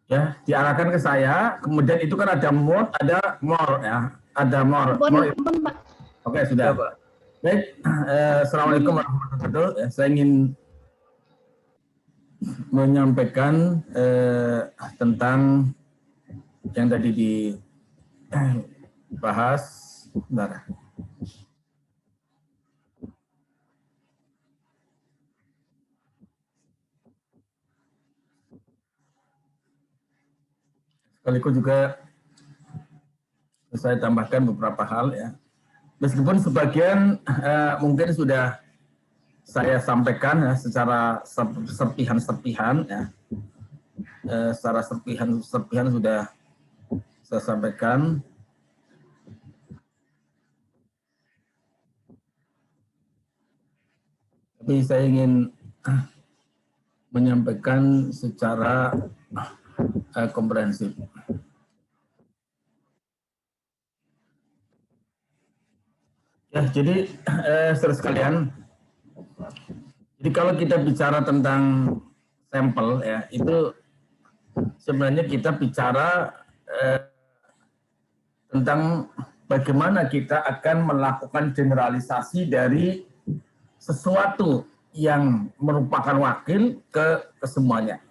A: Ya, diarahkan ke saya, kemudian itu kan ada mode, ada more ya, ada more. Oke, sudah. Baik, Assalamualaikum warahmatullahi wabarakatuh. Saya ingin menyampaikan tentang yang tadi dibahas. Bentar. Sekaligus juga saya tambahkan beberapa hal ya. Meskipun sebagian mungkin sudah saya sampaikan ya, secara serpihan-serpihan ya. Secara serpihan sudah saya sampaikan. Tapi saya ingin menyampaikan secara komprehensif. Ya, jadi saudara sekalian, jadi kalau kita bicara tentang sampel ya, itu sebenarnya kita bicara tentang bagaimana kita akan melakukan generalisasi dari sesuatu yang merupakan wakil ke semuanya.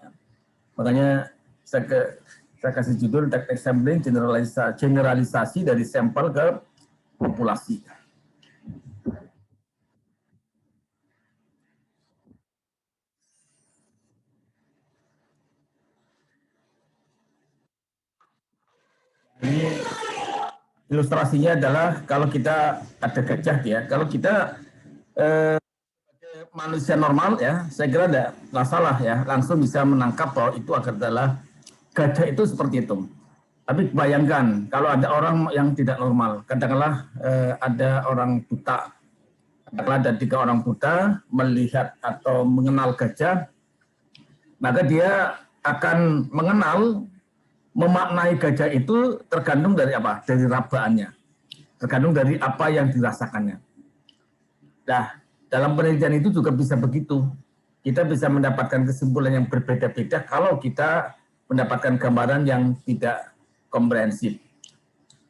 A: Makanya saya kasih judul teknik sampling generalisasi dari sampel ke populasi. Ini ilustrasinya adalah kalau kita ada gajah ya, kalau kita manusia normal ya, saya kira tidak masalah ya, langsung bisa menangkap bahwa itu adalah gajah itu seperti itu. Tapi bayangkan kalau ada orang yang tidak normal, katakanlah ada orang buta, katakanlah ada 3 orang buta melihat atau mengenal gajah, maka dia akan mengenal, memaknai gajah itu tergantung dari apa? Dari rabaannya. Tergantung dari apa yang dirasakannya. Nah, dalam penelitian itu juga bisa begitu. Kita bisa mendapatkan kesimpulan yang berbeda-beda kalau kita mendapatkan gambaran yang tidak komprehensif.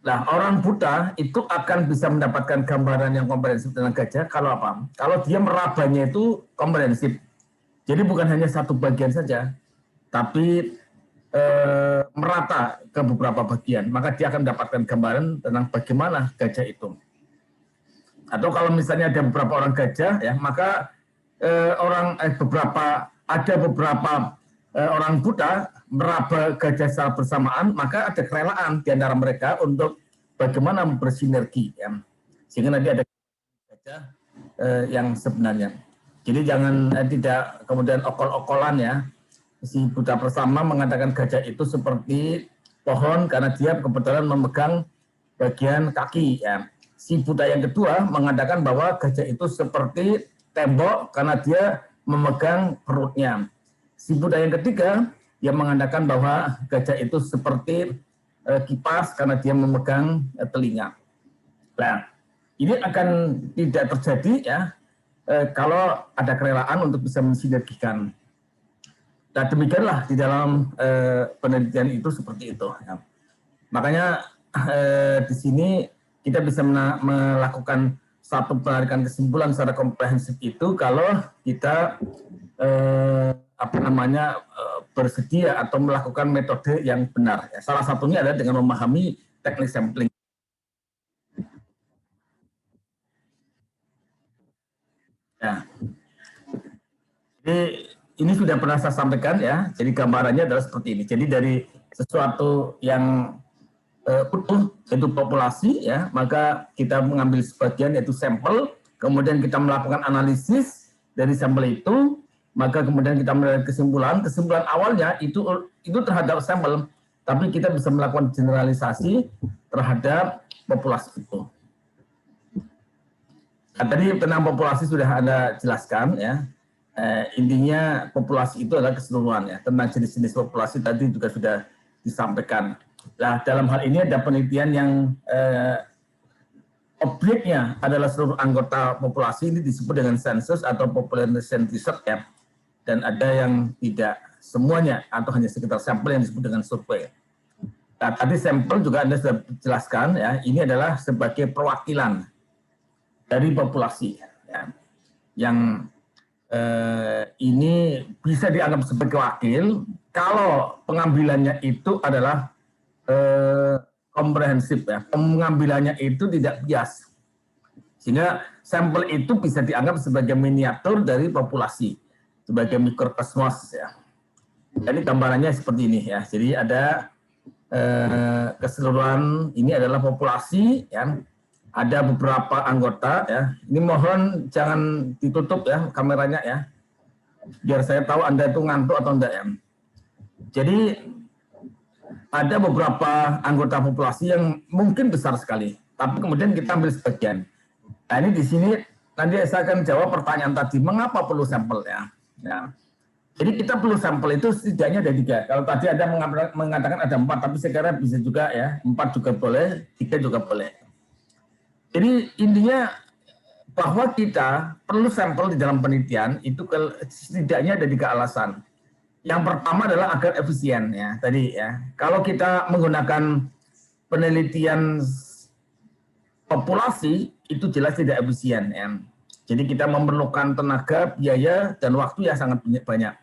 A: Nah, orang buta itu akan bisa mendapatkan gambaran yang komprehensif tentang gajah kalau apa? Kalau dia merabanya itu komprehensif. Jadi bukan hanya satu bagian saja, tapi merata ke beberapa bagian, maka dia akan mendapatkan gambaran tentang bagaimana gajah itu. Atau kalau misalnya ada beberapa orang gajah, ya maka ada beberapa orang buta meraba gajah secara bersamaan, maka ada kerelaan di antara mereka untuk bagaimana bersinergi, ya. Sehingga nanti ada gajah yang sebenarnya. Jadi jangan tidak kemudian okol-okolan ya. Si buta pertama mengatakan gajah itu seperti pohon karena dia kebetulan memegang bagian kaki. Ya. Si buta yang kedua mengatakan bahwa gajah itu seperti tembok karena dia memegang perutnya. Si buta yang ketiga yang mengatakan bahwa gajah itu seperti kipas karena dia memegang telinga. Nah, ini akan tidak terjadi ya kalau ada kerelaan untuk bisa mensinergikan. Nah, demikianlah di dalam penelitian itu seperti itu. Ya. Makanya di sini kita bisa melakukan satu penarikan kesimpulan secara komprehensif itu kalau kita bersedia atau melakukan metode yang benar. Ya. Salah satunya adalah dengan memahami teknik sampling. Ya. Jadi ini sudah pernah saya sampaikan ya, jadi gambarannya adalah seperti ini. Jadi dari sesuatu yang utuh, yaitu populasi, ya, maka kita mengambil sebagian yaitu sampel, kemudian kita melakukan analisis dari sampel itu, maka kemudian kita melihat kesimpulan awalnya itu terhadap sampel, tapi kita bisa melakukan generalisasi terhadap populasi itu. Nah, tadi tentang populasi sudah Anda jelaskan ya. Intinya populasi itu adalah keseluruhan ya. Tentang jenis-jenis populasi tadi juga sudah disampaikan. Nah, dalam hal ini ada penelitian yang objeknya adalah seluruh anggota populasi, ini disebut dengan sensus atau population research ya. Dan ada yang tidak semuanya atau hanya sekitar sampel yang disebut dengan survei. Nah, tadi sampel juga Anda sudah jelaskan ya, ini adalah sebagai perwakilan dari populasi ya. Yang ini bisa dianggap sebagai wakil kalau pengambilannya itu adalah komprehensif ya, pengambilannya itu tidak bias, sehingga sampel itu bisa dianggap sebagai miniatur dari populasi, sebagai mikrokosmos ya. Jadi gambarannya seperti ini ya. Jadi ada keseluruhan ini adalah populasi ya. Ada beberapa anggota ya. Ini mohon jangan ditutup ya kameranya ya. Biar saya tahu Anda itu ngantuk atau enggak ya. Jadi ada beberapa anggota populasi yang mungkin besar sekali, tapi kemudian kita ambil sebagian. Nah, ini di sini nanti saya akan jawab pertanyaan tadi, mengapa perlu sampel ya. Ya. Jadi kita perlu sampel itu setidaknya ada 3. Kalau tadi ada mengatakan ada 4, tapi saya kira bisa juga ya, 4 juga boleh, 3 juga boleh. Jadi intinya bahwa kita perlu sampel di dalam penelitian itu setidaknya ada 3 alasan. Yang pertama adalah agar efisien ya tadi ya. Kalau kita menggunakan penelitian populasi itu jelas tidak efisien ya. Jadi kita memerlukan tenaga, biaya dan waktu yang sangat banyak.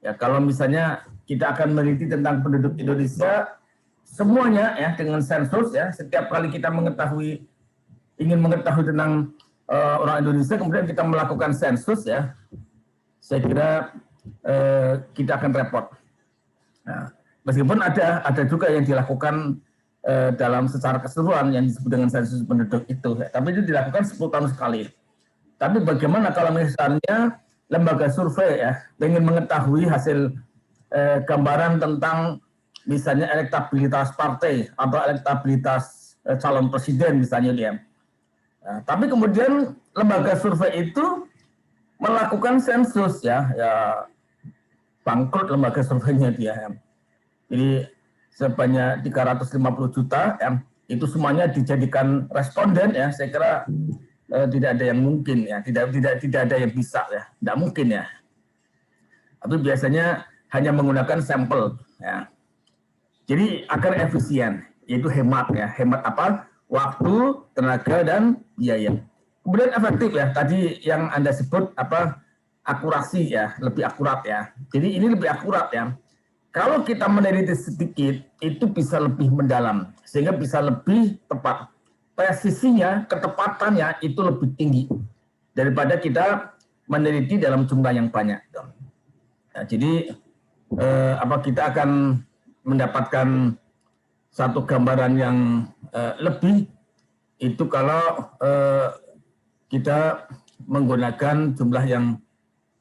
A: Ya kalau misalnya kita akan meneliti tentang penduduk Indonesia semuanya ya dengan sensus ya, setiap kali kita ingin mengetahui tentang orang Indonesia, kemudian kita melakukan sensus ya, saya kira kita akan repot. Nah, meskipun ada juga yang dilakukan dalam secara keseluruhan yang disebut dengan sensus penduduk itu, ya, tapi itu dilakukan 10 tahun sekali. Tapi bagaimana kalau misalnya lembaga survei ya ingin mengetahui hasil gambaran tentang misalnya elektabilitas partai atau elektabilitas calon presiden misalnya dia. Nah, tapi kemudian lembaga survei itu melakukan sensus ya bangkrut lembaga surveinya dia. Ya. Jadi sebanyak 350 juta ya, itu semuanya dijadikan responden ya. Saya kira tidak ada yang mungkin ya, tidak ada yang bisa ya, tidak mungkin ya. Tapi biasanya hanya menggunakan sampel ya. Jadi agar efisien, yaitu hemat ya, hemat apa? Waktu, tenaga dan biaya. Kemudian efektif ya, tadi yang Anda sebut apa? Akurasi ya, lebih akurat ya. Jadi ini lebih akurat ya. Kalau kita meneliti sedikit, itu bisa lebih mendalam, sehingga bisa lebih tepat. Presisinya, ketepatannya itu lebih tinggi daripada kita meneliti dalam jumlah yang banyak. Nah, jadi kita akan mendapatkan satu gambaran yang lebih itu kalau kita menggunakan jumlah yang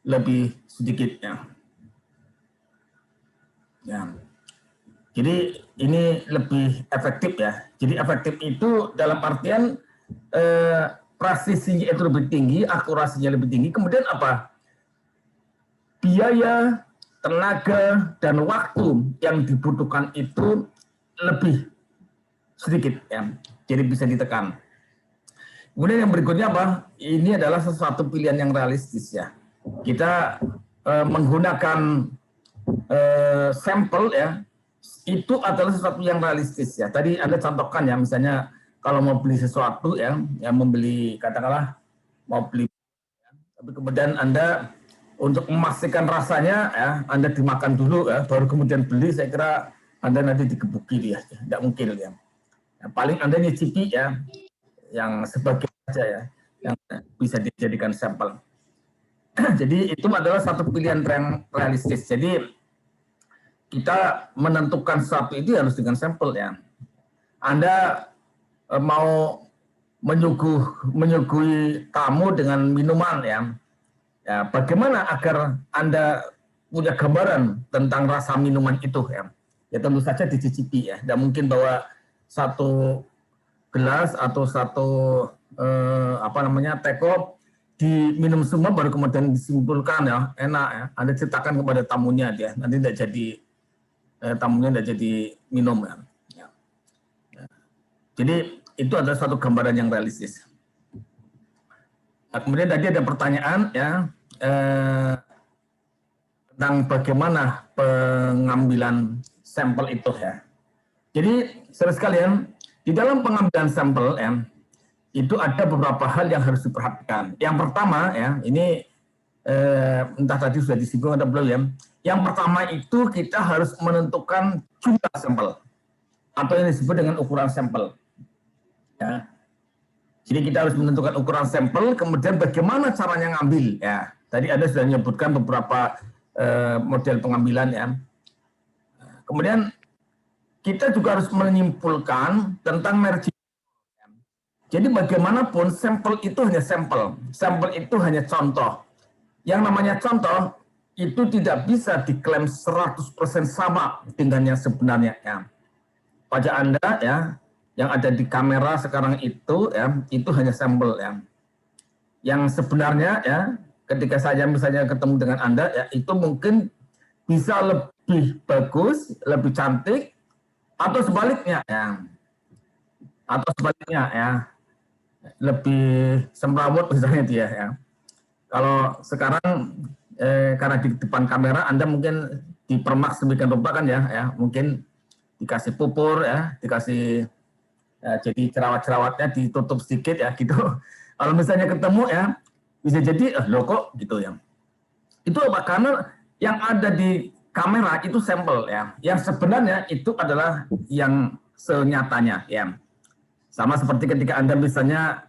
A: lebih sedikit ya. Jadi ini lebih efektif ya. Jadi efektif itu dalam artian presisinya itu lebih tinggi, akurasinya lebih tinggi. Kemudian apa? Biaya, tenaga, dan waktu yang dibutuhkan itu lebih sedikit ya. Jadi bisa ditekan. Kemudian yang berikutnya apa? Ini adalah sesuatu pilihan yang realistis ya. Kita menggunakan sampel ya, itu adalah sesuatu yang realistis ya. Tadi Anda contohkan ya, misalnya kalau mau beli sesuatu ya, yang membeli katakanlah mau beli, ya, tapi kemudian Anda untuk memastikan rasanya ya, Anda dimakan dulu ya, baru kemudian beli, saya kira Anda nanti digebuki dia, tidak mungkin ya. Yang paling Anda nyicipi ya, yang sebagian saja ya, yang bisa dijadikan sampel. Jadi itu adalah satu pilihan yang realistis. Jadi kita menentukan sesuatu itu harus dengan sampel ya. Anda mau menyuguhi tamu dengan minuman ya. Ya, bagaimana agar Anda punya gambaran tentang rasa minuman itu ya? Ya tentu saja dicicipi ya. Tidak mungkin bawa satu gelas atau satu teko diminum semua baru kemudian disimpulkan ya enak ya. Anda ceritakan kepada tamunya dia nanti tidak jadi tamunya tidak jadi minum ya. Ya. Jadi itu adalah suatu gambaran yang realistis. Nah, kemudian tadi ada pertanyaan ya tentang bagaimana pengambilan sampel itu ya. Jadi saudara sekalian, di dalam pengambilan sampel ya, itu ada beberapa hal yang harus diperhatikan. Yang pertama ya, ini entah tadi sudah disinggung atau belum ya. Yang pertama itu kita harus menentukan jumlah sampel atau yang disebut dengan ukuran sampel. Ya. Jadi kita harus menentukan ukuran sampel, kemudian bagaimana caranya ngambil ya. Tadi Anda sudah menyebutkan beberapa model pengambilan ya. Kemudian kita juga harus menyimpulkan tentang margin. Jadi bagaimanapun sampel itu hanya sampel. Sampel itu hanya contoh. Yang namanya contoh itu tidak bisa diklaim 100% sama dengan yang sebenarnya ya. Pada Anda ya, yang ada di kamera sekarang itu ya, itu hanya sampel ya. Yang sebenarnya ya, ketika saya misalnya ketemu dengan Anda ya, itu mungkin bisa lebih bagus, lebih cantik, atau sebaliknya ya. Atau sebaliknya ya. lebih semrawut misalnya dia ya. Kalau sekarang karena di depan kamera Anda mungkin dipermak sedemikian rupa kan ya, mungkin dikasih pupur ya, dikasih jadi jerawat-jerawatnya ditutup sedikit ya gitu. Kalau misalnya ketemu ya bisa jadi loh kok gitu ya. Itu apa? Karena yang ada di kamera itu sampel ya. Yang sebenarnya itu adalah yang senyatanya ya. Sama seperti ketika Anda misalnya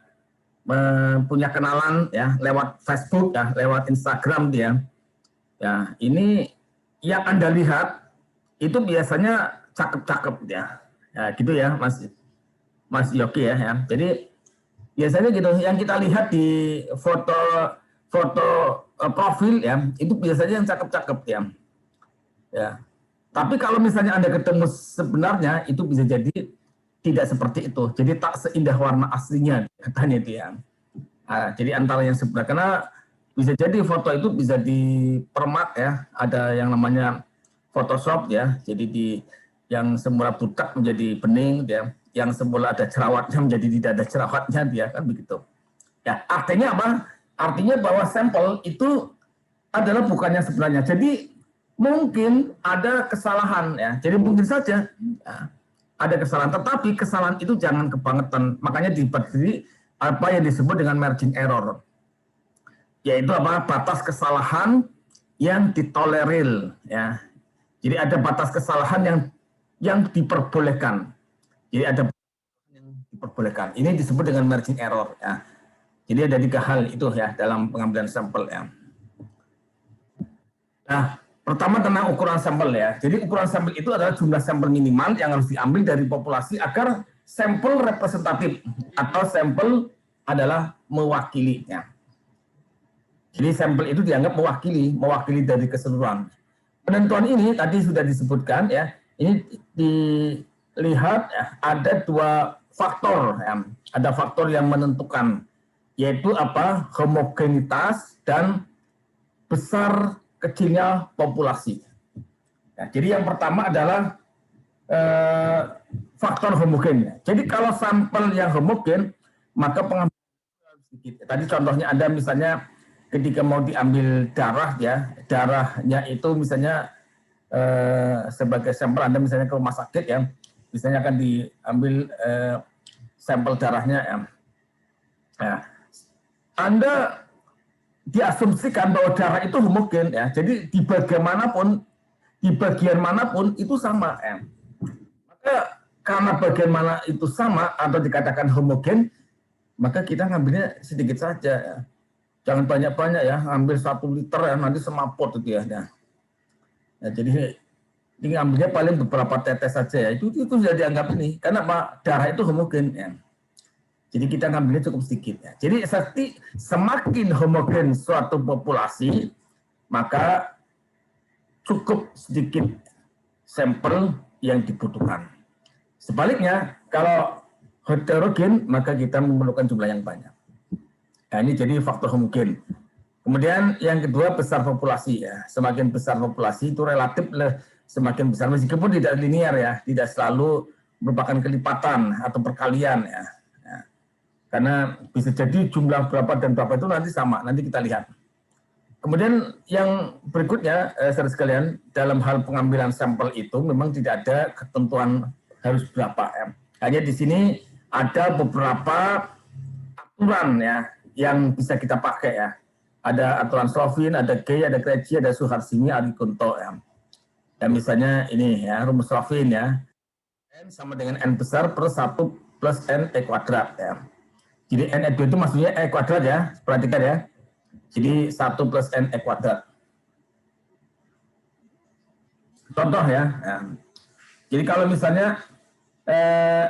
A: punya kenalan ya lewat Facebook ya, lewat Instagram dia. Ya, ini yang Anda lihat itu biasanya cakep-cakep ya. Ya gitu ya, Mas Yogi ya. Jadi biasanya gitu yang kita lihat di foto profil ya, itu biasanya yang cakep-cakep ya. Ya. Tapi kalau misalnya Anda ketemu sebenarnya itu bisa jadi tidak seperti itu. Jadi tak seindah warna aslinya katanya dia. Nah, jadi antara yang sebenarnya karena bisa jadi foto itu bisa dipermak ya. Ada yang namanya Photoshop ya. Jadi yang semula butak menjadi bening dia. Yang semula ada jerawatnya menjadi tidak ada jerawatnya dia kan begitu. Ya, artinya apa? Artinya bahwa sampel itu adalah bukannya sebenarnya. Jadi mungkin ada kesalahan ya. Jadi mungkin saja ya, ada kesalahan, tetapi kesalahan itu jangan kebangetan. Makanya diberi apa yang disebut dengan margin error. Yaitu apa? Batas kesalahan yang ditolerir ya. Jadi ada batas kesalahan yang diperbolehkan. Jadi ada yang diperbolehkan. Ini disebut dengan margin error ya. Jadi ada 3 hal itu ya dalam pengambilan sampel ya. Nah, pertama tentang ukuran sampel ya. Jadi ukuran sampel itu adalah jumlah sampel minimal yang harus diambil dari populasi agar sampel representatif atau sampel adalah mewakilinya. Jadi sampel itu dianggap mewakili dari keseluruhan. Penentuan ini tadi sudah disebutkan ya. Ini dilihat ya, ada 2 faktor ya. Ada faktor yang menentukan yaitu apa? Homogenitas dan besar kecilnya populasi. Ya, jadi yang pertama adalah faktor homogen. Jadi kalau sampel yang homogen, maka pengambilan sedikit. Tadi contohnya Anda misalnya ketika mau diambil darah ya, darahnya itu misalnya sebagai sampel Anda misalnya ke rumah sakit ya, misalnya akan diambil sampel darahnya ya. Ya. Anda diasumsikan bahwa darah itu homogen ya. Jadi di bagian manapun itu sama ya. Maka karena bagian mana itu sama atau dikatakan homogen, maka kita ngambilnya sedikit saja ya. Jangan banyak-banyak ya, ambil 1 liter ya nanti semaput itu ya. Nah, jadi ini ambilnya paling beberapa tetes saja ya. Itu sudah dianggap ini karena Pak, darah itu homogen ya. Jadi kita ngambilnya cukup sedikit ya. Jadi semakin homogen suatu populasi, maka cukup sedikit sampel yang dibutuhkan. Sebaliknya, kalau heterogen, maka kita memerlukan jumlah yang banyak. Nah, ini jadi faktor homogen. Kemudian yang kedua, besar populasi ya. Semakin besar populasi itu relatif semakin besar, meskipun tidak linear ya, tidak selalu merupakan kelipatan atau perkalian ya. Karena bisa jadi jumlah berapa dan berapa itu nanti sama, nanti kita lihat. Kemudian yang berikutnya, saudara sekalian, dalam hal pengambilan sampel itu memang tidak ada ketentuan harus berapa. Ya. Hanya di sini ada beberapa aturan ya yang bisa kita pakai ya. Ada aturan Slovin, ada Gay, ada Krejci, ada Suharsini, ada Kunto ya. Dan misalnya ini ya, rumus Slovin ya. N sama dengan N besar per 1 plus N E kuadrat ya. Jadi NE2 itu maksudnya E kuadrat ya, perhatikan ya. Jadi 1 plus N E kuadrat. Contoh ya. Jadi kalau misalnya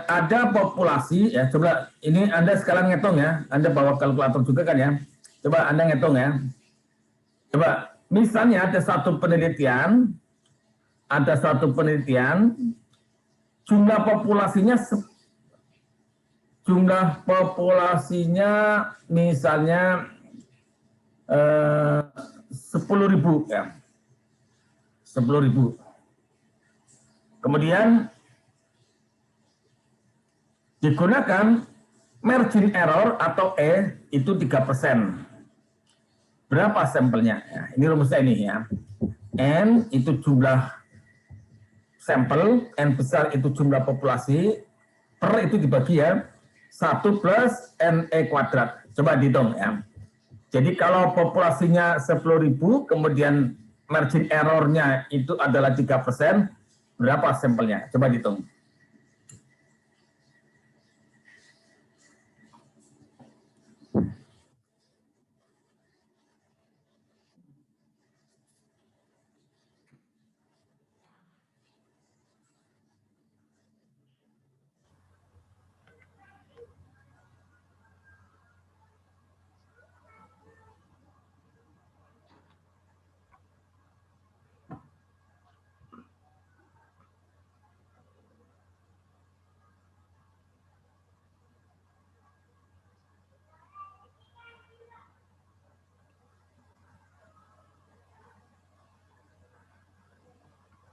A: ada populasi, ya coba ini Anda sekarang ngitung ya. Anda bawa kalkulator juga kan ya. Coba Anda ngitung ya. Coba misalnya ada satu penelitian, jumlah populasinya misalnya 10.000 ya. 10.000. Kemudian digunakan margin error atau E itu 3%. Berapa sampelnya? Ya, ini rumusnya ini ya. N itu jumlah sampel, N besar itu jumlah populasi, per itu dibagi ya, 1 plus NE kuadrat. Coba dihitung ya. Jadi kalau populasinya 10.000, kemudian margin errornya itu adalah 3%, berapa sampelnya? Coba dihitung.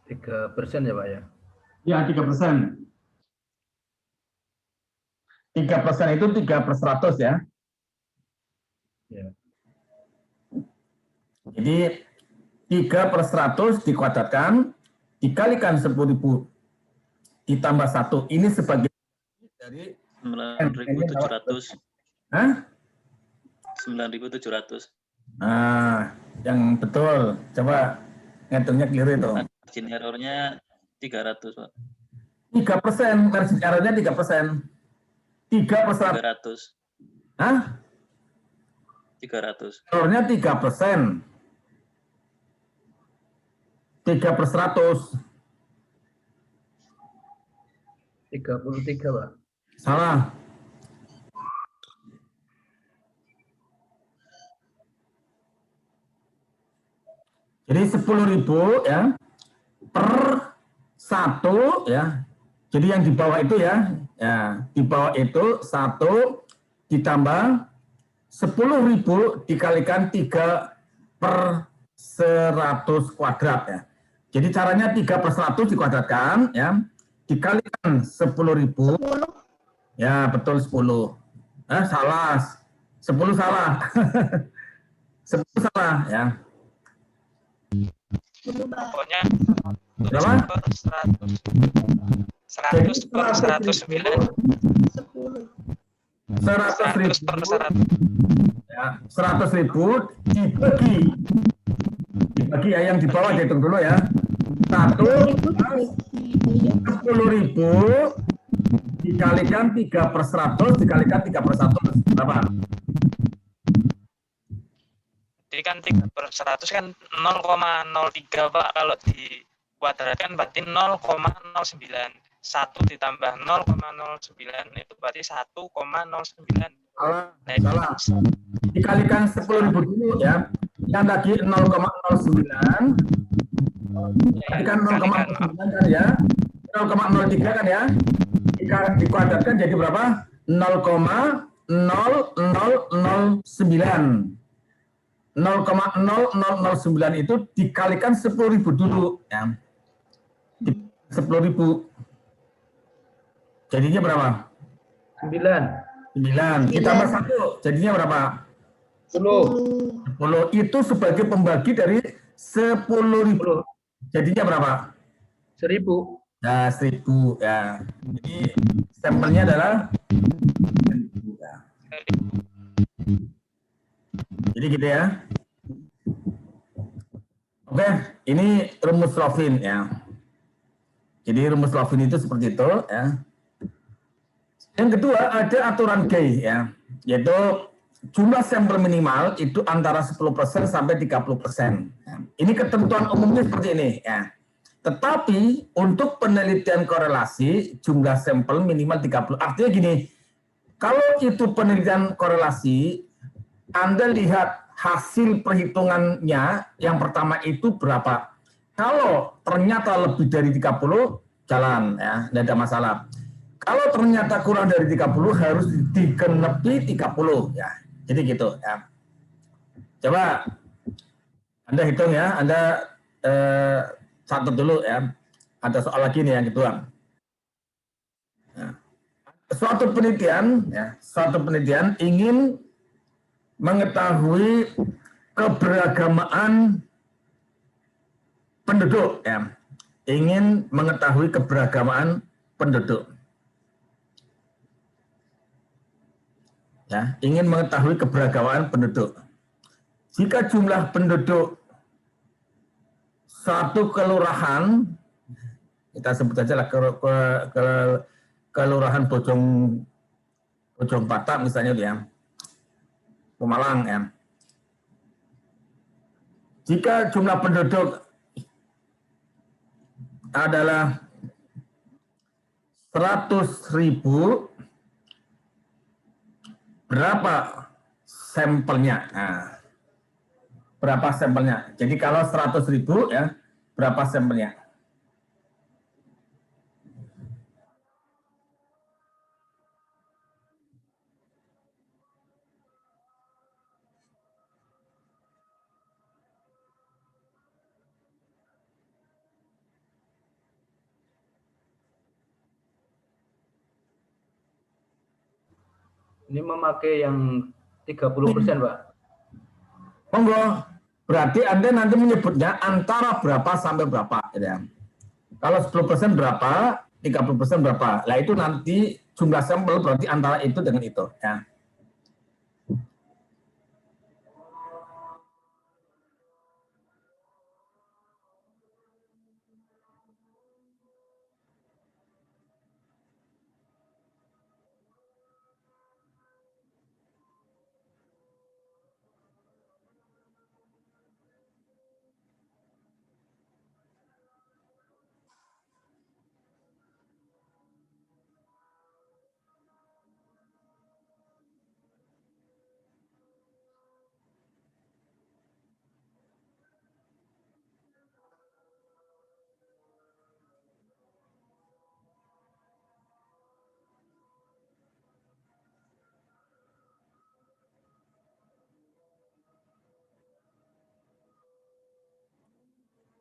E: Tiga % ya Pak ya?
A: Ya, 3%. 3% itu 3/100 ya.
E: Ya.
A: Jadi 3/100 dikuadratkan, dikalikan 10.000 ditambah 1. Ini sebagai dari
G: 9.700.
A: Hah?
G: 9.700.
A: Nah, yang betul. Coba ngitungnya keliru itu.
G: Margin errornya 300, Pak.
A: 3%, margin errornya 3%. 3/100.
G: 300.
A: Hah?
G: 300.
A: Errornya 3%. 3/100.
E: 33 Pak.
A: Salah. Jadi 10.000 ya per 1 ya. Jadi yang di bawah itu ya, di bawah itu 1 ditambah 10.000 dikalikan 3/100 kuadrat ya. Jadi caranya 3/100 dikuadratkan ya, dikalikan 10.000. Ya, betul 10. Salah. 10 salah. 10 salah ya.
B: Pokoknya
A: Berapa?
B: 100 per 109.
A: 100.000
B: per 100.
A: ya, 100.000 dibagi ya, yang di bawah dihitung dulu ya. 1 10.000 dikalikan 3/100 dikalikan 3/100 berapa?
B: Jadi kan 3/100 kan 0,03 Pak, kalau dikuadratkan berarti 0,09. 1 ditambah 0,09 itu berarti 1,09.
A: Salah. Dikalikan 10.000 dulu ya. Yang tadi 0,09 dikalikan 0,09 kan ya. 0,03 kan ya. Dikuadratkan jadi berapa? 0,0009. 0,0009 itu dikalikan 10.000 dulu ya. 10.000. Jadinya berapa? 9 ditambah 1 jadinya berapa? 10 itu sebagai pembagi dari 10.000. Jadinya berapa?
E: 1.000.
A: Nah, 1.000 ya. Jadi sampelnya adalah 1.000 ya. Jadi gitu ya. Oke, ini rumus Lovin ya. Jadi rumus Lovin itu seperti itu ya. Yang kedua ada aturan Gay ya, yaitu jumlah sampel minimal itu antara 10% sampai 30%. Ya. Ini ketentuan umumnya seperti ini ya. Tetapi untuk penelitian korelasi jumlah sampel minimal 30. Artinya gini, kalau itu penelitian korelasi, Anda lihat hasil perhitungannya yang pertama itu berapa. Kalau ternyata lebih dari 30, jalan ya, tidak ada masalah. Kalau ternyata kurang dari 30 harus digenepi 30 ya. Jadi gitu ya. Coba Anda hitung ya, Anda catat dulu ya. Ada soal lagi nih yang kedua. Nah, suatu penelitian ingin mengetahui keberagamaan penduduk, ya. Ingin mengetahui keberagamaan penduduk. Ya, ingin mengetahui keberagamaan penduduk. Jika jumlah penduduk satu kelurahan, kita sebut aja lah kelurahan Bojong Batak misalnya, ya, Pemalang, ya. Jika jumlah penduduk adalah 100.000, berapa sampelnya? Nah, berapa sampelnya? Jadi kalau 100.000, ya, berapa sampelnya?
E: Ini memakai yang 30%, Pak.
A: Monggo. Berarti Anda nanti menyebutnya antara berapa sampai berapa, gitu ya. Kalau 10% berapa, 30% berapa. Nah, itu nanti jumlah sampel berarti antara itu dengan itu, ya.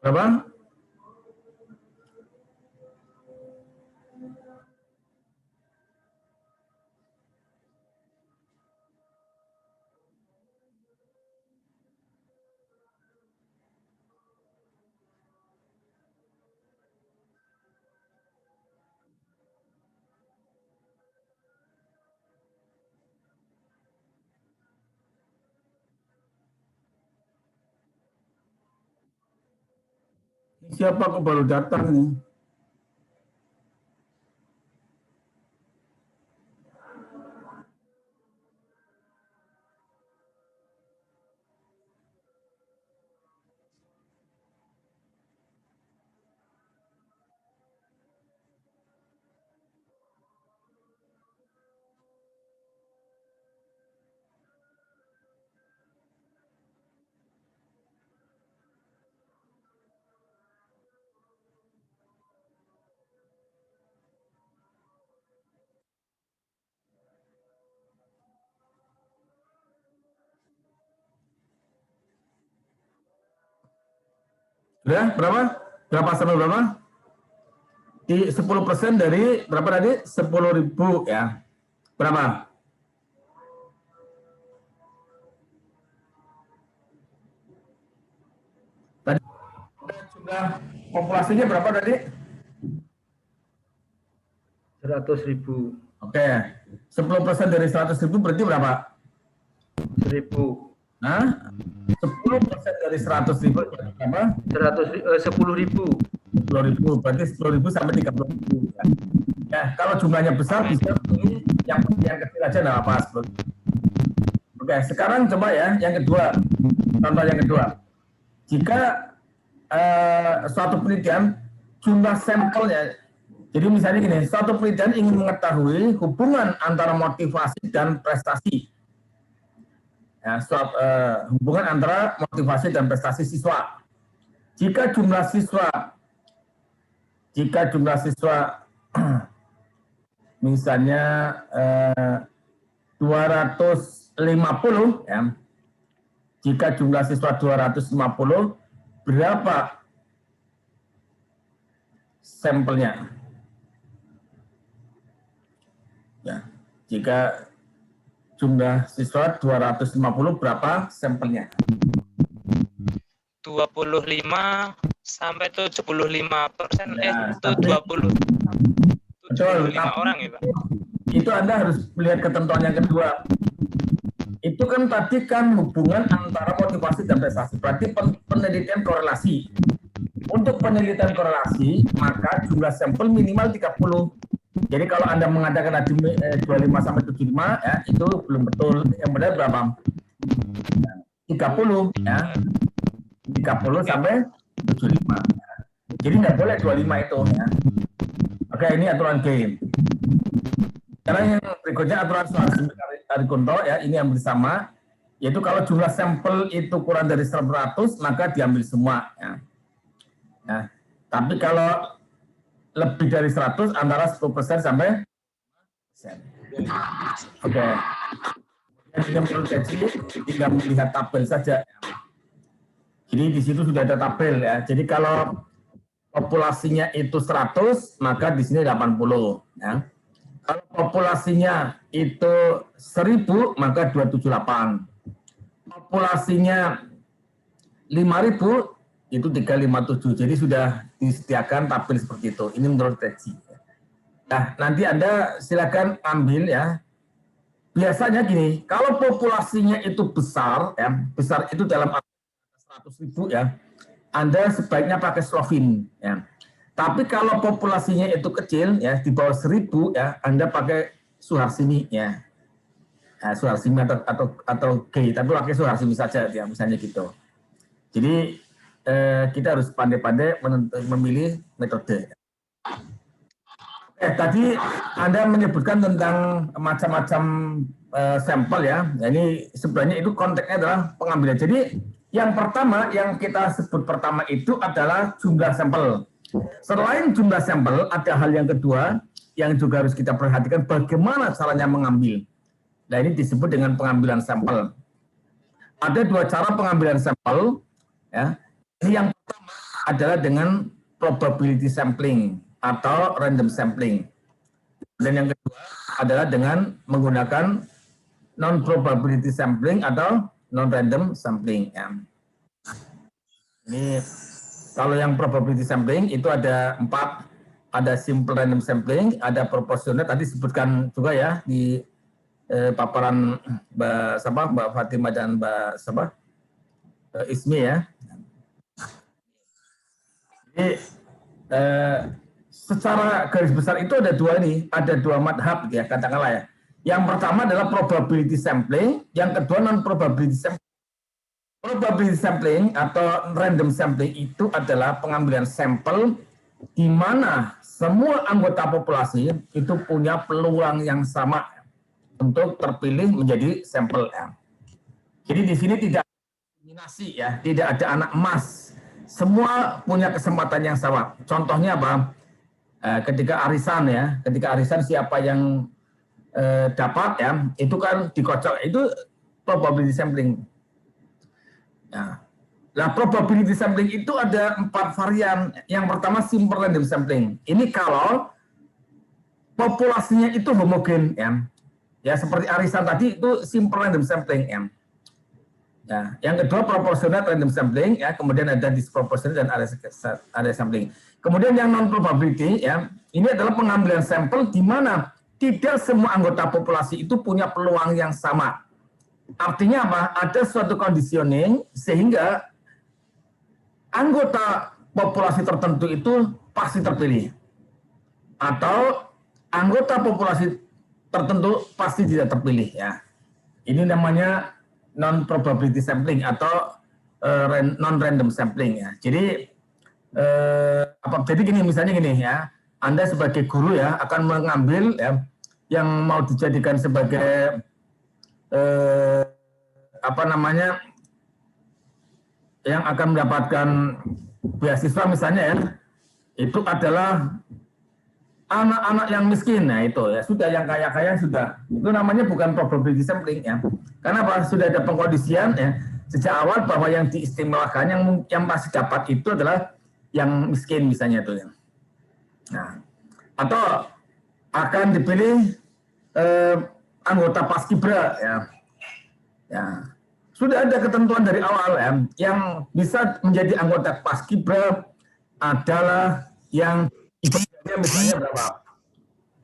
A: Berapa? Siapa kok baru datang nih? Sudah berapa? Berapa sampai berapa? Di 10% dari berapa tadi? 10.000, ya. Berapa? Tadi jumlah populasinya berapa tadi?
E: 100.000.
A: Oke. 10% dari 100.000 berarti berapa?
E: 1.000.
A: Hah? 10% dari 100.000 berapa?
E: 10.000.
A: 10.000, berarti 10.000 sampai 30.000. Ya, kalau jumlahnya besar bisa pilih yang kecil aja, nggak apa. Oke, sekarang coba ya, yang kedua, contoh yang kedua. Jika suatu penelitian jumlah sampelnya, jadi misalnya gini, suatu penelitian ingin mengetahui hubungan antara motivasi dan prestasi. Ya, hubungan antara motivasi dan prestasi siswa. Jika jumlah siswa misalnya 250, ya. Jika jumlah siswa 250, berapa sampelnya? Ya. Jika jumlah siswa 250, berapa sampelnya?
I: 25 sampai 75%,
A: Ya,
I: itu 75 orang ya Pak?
A: Itu Anda harus melihat ketentuan yang kedua. Itu kan tadi kan hubungan antara motivasi dan prestasi, berarti penelitian korelasi. Untuk penelitian korelasi, maka jumlah sampel minimal 30. Jadi kalau Anda mengatakan tadi 25 sampai 75, ya, itu belum betul. Yang benar berapa? 30, ya. 30 sampai 75. Jadi nggak boleh 25 itu, ya. Oke, ini aturan game. Sekarang yang berikutnya aturan Suharsimi Arikunto, ya, ini yang bersama, yaitu kalau jumlah sampel itu kurang dari 100, maka diambil semua, ya. Nah, tapi kalau lebih dari 100, antara 10% sampai 10%. Oke. Ini menurut gaji, tinggal melihat tabel saja. Jadi di situ sudah ada tabel, ya. Jadi kalau populasinya itu 100, maka di sini 80, ya. Kalau populasinya itu 1000, maka 278. Populasinya 5000, itu 357. Jadi sudah disediakan tabel seperti itu. Ini menurut gaji. Nah, nanti Anda silakan ambil, ya. Biasanya gini, kalau populasinya itu besar, ya, besar itu dalam 100.000, ya, Anda sebaiknya pakai Slovin, ya. Tapi kalau populasinya itu kecil, ya, di bawah 1000, ya, Anda pakai Suharsimi, ya. Nah, Suharsimi atau G, tapi pakai Suharsimi saja, ya, misalnya gitu. Jadi kita harus pandai-pandai memilih metode. Tadi Anda menyebutkan tentang macam-macam sampel, ya. Ini sebenarnya itu konteksnya adalah pengambilan. Jadi yang pertama yang kita sebut pertama itu adalah jumlah sampel. Selain jumlah sampel, ada hal yang kedua yang juga harus kita perhatikan, bagaimana caranya mengambil. Nah, ini disebut dengan pengambilan sampel. Ada dua cara pengambilan sampel, ya. Yang pertama adalah dengan probability sampling atau random sampling. Dan yang kedua adalah dengan menggunakan non-probability sampling atau non-random sampling. Ya. Ini kalau yang probability sampling itu ada 4, ada simple random sampling, ada proporsional, tadi disebutkan juga, ya, di paparan Mbak Fatimah dan Mbak Ismi, ya. Jadi secara garis besar itu ada dua madhab, ya, katakanlah, ya. Yang pertama adalah probability sampling, yang kedua non probability sampling. Probability sampling atau random sampling itu adalah pengambilan sampel di mana semua anggota populasi itu punya peluang yang sama untuk terpilih menjadi sampel, ya. Jadi di sini tidak ada diskriminasi, ya, tidak ada anak emas. Semua punya kesempatan yang sama. Contohnya apa? Ketika arisan, ya, siapa yang dapat, ya, itu kan dikocok, itu probability sampling. Ya. Nah, probability sampling itu ada 4 varian. Yang pertama simple random sampling. Ini kalau populasinya itu homogen, ya. Ya, seperti arisan tadi itu simple random sampling, ya. Ya, yang kedua proporsional random sampling, ya, kemudian ada disproportional dan ada sampling. Kemudian yang non probability, ya, ini adalah pengambilan sampel di mana tidak semua anggota populasi itu punya peluang yang sama. Artinya apa? Ada suatu conditioning sehingga anggota populasi tertentu itu pasti terpilih, atau anggota populasi tertentu pasti tidak terpilih, ya. Ini namanya non probability sampling atau non random sampling, ya. Jadi jadi gini, misalnya gini, ya, Anda sebagai guru, ya, akan mengambil, ya, yang mau dijadikan sebagai yang akan mendapatkan beasiswa misalnya, ya, itu adalah anak-anak yang miskin. Nah, itu, ya, sudah, yang kaya-kaya sudah. Itu namanya bukan probability sampling, ya. Karena apa? Sudah ada pengkondisian, ya, sejak awal bahwa yang diistimewakan, yang pasti dapat itu adalah yang miskin misalnya itu, ya. Nah, atau akan dipilih anggota Paskibra ya. Ya. Sudah ada ketentuan dari awal ya, yang bisa menjadi anggota Paskibra adalah yang ibadahnya misalnya berapa?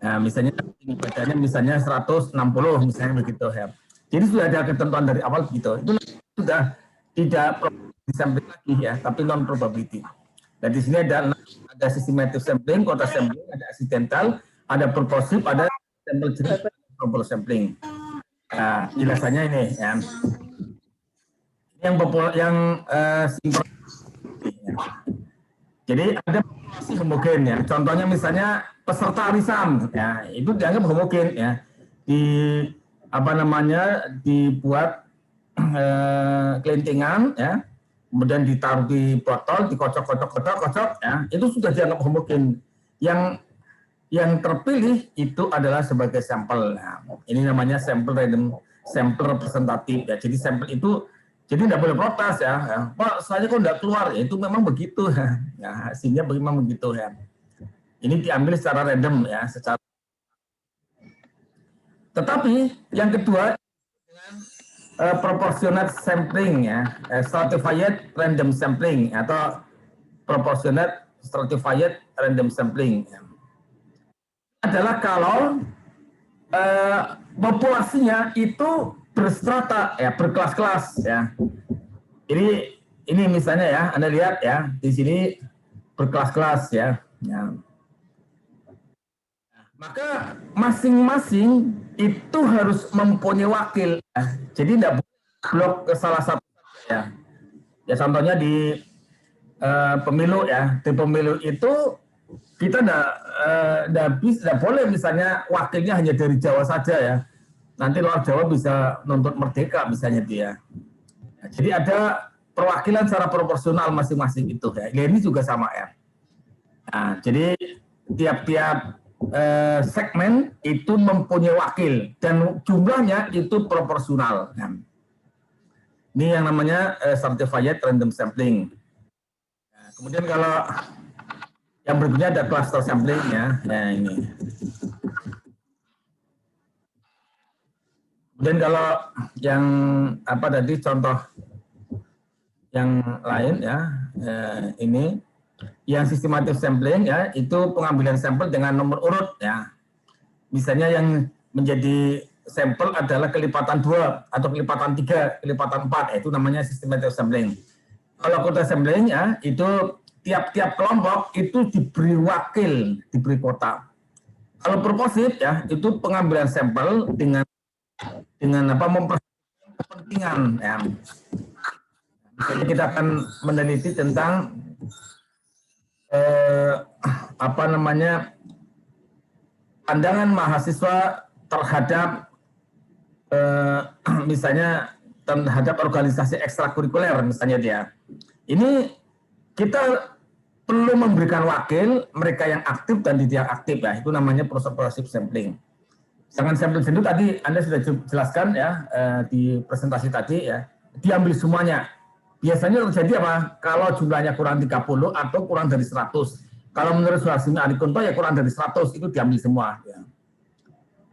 A: Nah, misalnya ibadahnya misalnya 160 misalnya begitu ya. Jadi sudah ada ketentuan dari awal begitu. Itu sudah tidak probability sampling lagi ya, tapi non probability. Dan di sini ada systematic sampling, quota sampling, ada accidental, ada purposive, ada sample jenis probable sampling. Nah, jelasannya ini ya. Yang simpel. Jadi ada populasi homogen ya. Contohnya misalnya peserta arisan ya, itu dianggap homogen ya. Dibuat kelintingan ya. Kemudian ditaruh di botol, dikocok ya, itu sudah dianggap homogen. Yang terpilih itu adalah sebagai sampel. Nah, ini namanya sampel random, sampel representatif ya. Jadi sampel itu jadi tidak boleh protes ya. Pak, saya kok tidak keluar? Ya, itu memang begitu ya. Ya, hasilnya memang begitu ya. Ini diambil secara random ya, Tetapi yang kedua dengan proportionate sampling ya, stratified random sampling atau proportionate stratified random sampling ya. Adalah kalau populasinya itu berstrata ya, berkelas-kelas ya. Jadi ini misalnya ya, Anda lihat ya, di sini berkelas-kelas ya. Ya. Maka masing-masing itu harus mempunyai wakil. Ya. Jadi tidak blok ke salah satu ya. Ya contohnya di pemilu ya, di pemilu itu kita tidak boleh misalnya wakilnya hanya dari Jawa saja ya. Nanti luar Jawa bisa nuntut merdeka misalnya dia. Nah, jadi ada perwakilan secara proporsional masing-masing itu ya. Ini juga sama ya. Nah, jadi tiap-tiap segmen itu mempunyai wakil dan jumlahnya itu proporsional. Ya. Ini yang namanya certified random sampling. Nah, kemudian kalau yang berikutnya ada cluster sampling ya. Nah ini. Kemudian kalau yang apa tadi contoh yang lain ya, ini yang systematic sampling ya, itu pengambilan sampel dengan nomor urut ya. Misalnya yang menjadi sampel adalah kelipatan 2 atau kelipatan 3, kelipatan 4, itu namanya systematic sampling. Kalau quota sampling ya, itu tiap-tiap kelompok itu diberi wakil, diberi kota. Kalau purposive ya, itu pengambilan sampel dengan apa memperhatikan kepentingan ya. Jadi kita akan meneliti tentang apa namanya pandangan mahasiswa terhadap misalnya terhadap organisasi ekstrakurikuler misalnya dia. Ini kita perlu memberikan wakil mereka yang aktif dan tidak aktif ya, itu namanya progressive sampling. Sedangkan sampel jenuh tadi Anda sudah jelaskan ya di presentasi tadi ya, diambil semuanya. Biasanya terjadi apa? Kalau jumlahnya kurang 30 atau kurang dari 100. Kalau menurut Suharsini Adikunto ya kurang dari 100 itu diambil semua.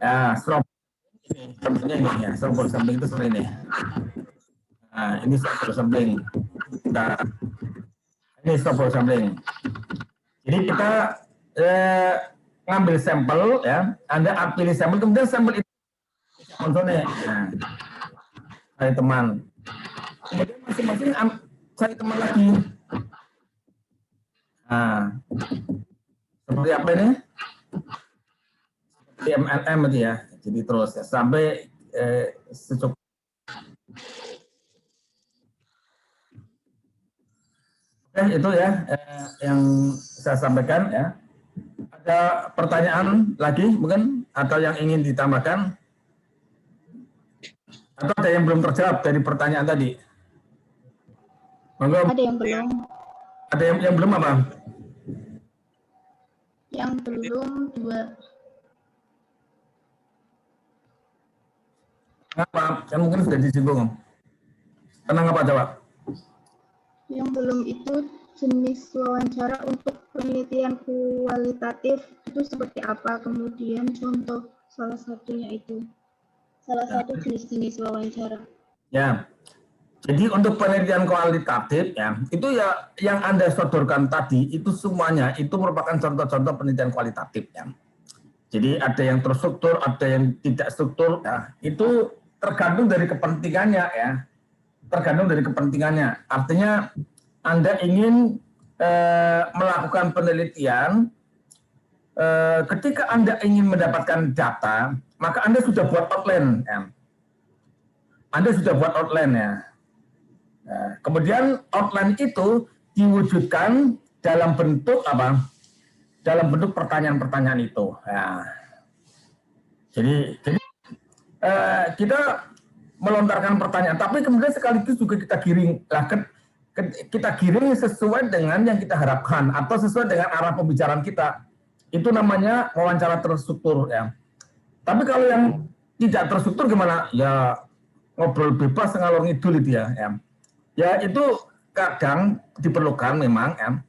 A: Ya, contohnya ini ya, stropor sampling itu seperti ini. Nah, ini stropor sampling. Nah, ini stropor sampling. Jadi kita ngambil sampel ya, Anda pilih sampel, kemudian sampel itu contohnya. Nah, saya teman. Kemudian masing-masing cari teman lagi. Nah, seperti apa ini? Seperti MLM tadi ya. Jadi terus ya, sampai secukup. Oke, itu ya yang saya sampaikan ya. Ada pertanyaan lagi mungkin atau yang ingin ditambahkan? Atau ada yang belum terjawab dari pertanyaan tadi? Monggo.
D: Ada yang belum.
A: Ada yang belum apa?
D: Yang belum 2.
A: Kenapa? Yang mungkin sudah disinggung. Tenang apa coba?
D: Yang belum itu jenis wawancara untuk penelitian kualitatif itu seperti apa? Kemudian contoh salah satunya itu. Salah satu jenis-jenis wawancara.
A: Ya. Jadi untuk penelitian kualitatif ya, itu ya yang Anda sodorkan tadi itu semuanya itu merupakan contoh-contoh penelitian kualitatif ya. Jadi ada yang terstruktur, ada yang tidak struktur ya. Itu tergantung dari kepentingannya ya. Tergantung dari kepentingannya. Artinya Anda ingin melakukan penelitian, ketika Anda ingin mendapatkan data, maka Anda sudah buat outline ya. Anda sudah buat outline ya. Nah, kemudian outline itu diwujudkan dalam bentuk apa? Dalam bentuk pertanyaan-pertanyaan itu. Ya. Jadi kita melontarkan pertanyaan, tapi kemudian sekaligus juga kita giring, kita giring sesuai dengan yang kita harapkan atau sesuai dengan arah pembicaraan kita. Itu namanya wawancara terstruktur ya. Tapi kalau yang tidak terstruktur gimana? Ya ngobrol bebas ngalor ngidul itu ya. Ya itu kadang diperlukan memang ya,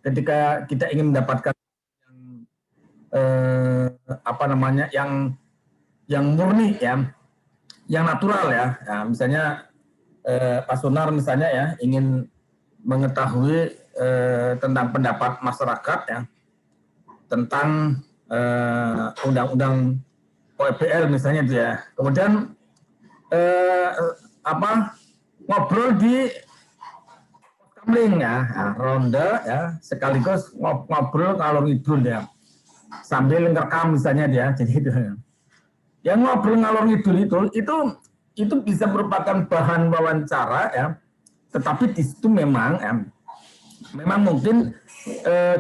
A: ketika kita ingin mendapatkan yang murni ya, yang natural ya. Misalnya Pak Sunar misalnya ya ingin mengetahui tentang pendapat masyarakat ya tentang undang-undang OEBL misalnya dia. Kemudian ngobrol di kamling ya, ronde ya, sekaligus ngobrol ngalor ngidul ya, sambil ngerekam misalnya dia, jadi itu. Yang ngobrol ngalor ngidul itu bisa merupakan bahan wawancara ya, tetapi di situ memang mungkin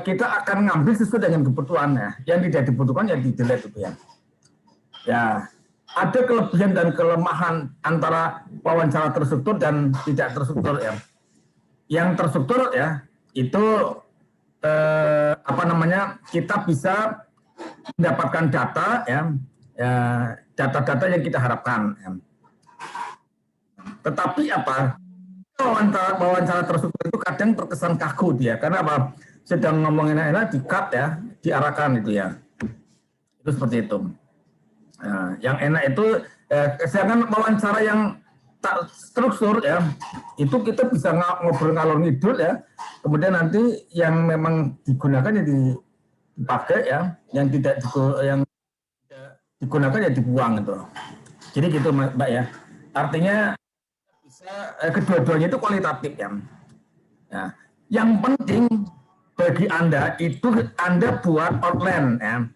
A: kita akan ngambil sesuai dengan kebutuhan ya, yang tidak dibutuhkan ya di-delete itu ya. Ya. Ada kelebihan dan kelemahan antara wawancara terstruktur dan tidak terstruktur ya. Yang terstruktur ya itu kita bisa mendapatkan data ya, data-data yang kita harapkan. Ya. Tetapi wawancara terstruktur itu kadang terkesan kaku dia, karena apa? Sedang ngomongin enak di-cut ya, diarahkan itu ya. Itu seperti itu. Nah, yang enak itu sedangkan wawancara yang tak struktur ya, itu kita bisa ngobrol ngalor ngidul ya, kemudian nanti yang memang digunakan ya dipakai ya, yang tidak digunakan ya dibuang itu. Jadi gitu Mbak ya, artinya bisa kedua-duanya itu kualitatif ya. Nah, yang penting bagi Anda itu Anda buat outline ya.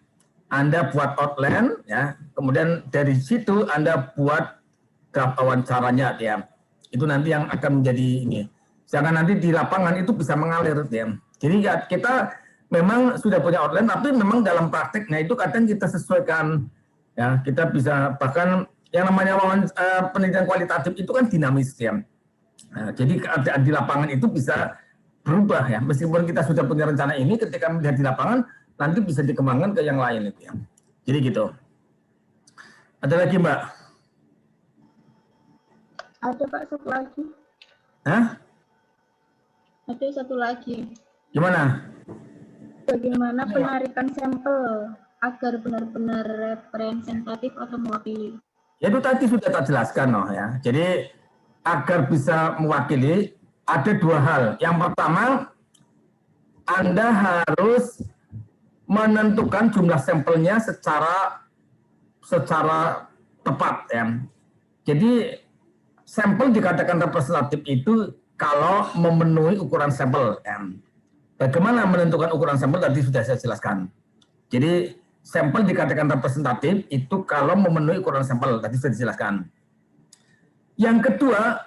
A: Anda buat outline ya, kemudian dari situ Anda buat draft wawancaranya ya. Itu nanti yang akan menjadi ini. Jangan nanti di lapangan itu bisa mengalir ya. Jadi ya, kita memang sudah punya outline, tapi memang dalam prakteknya itu kadang kita sesuaikan ya. Kita bisa bahkan yang namanya penelitian kualitatif itu kan dinamis ya. Nah, jadi keadaan di lapangan itu bisa berubah ya. Meskipun kita sudah punya rencana ini, ketika melihat di lapangan nanti bisa dikembangkan ke yang lain itu ya. Jadi gitu. Ada lagi Mbak?
D: Ada Pak, satu lagi.
A: Hah?
D: Ada satu lagi.
A: Gimana?
D: Bagaimana penarikan sampel agar benar-benar representatif atau mewakili?
A: Ya itu tadi sudah tak jelaskan ya. Jadi agar bisa mewakili ada dua hal. Yang pertama, Anda harus menentukan jumlah sampelnya secara tepat ya. Jadi sampel dikatakan representatif itu kalau memenuhi ukuran sampel ya. Bagaimana menentukan ukuran sampel tadi sudah saya jelaskan. Jadi sampel dikatakan representatif itu kalau memenuhi ukuran sampel tadi sudah dijelaskan. Yang kedua,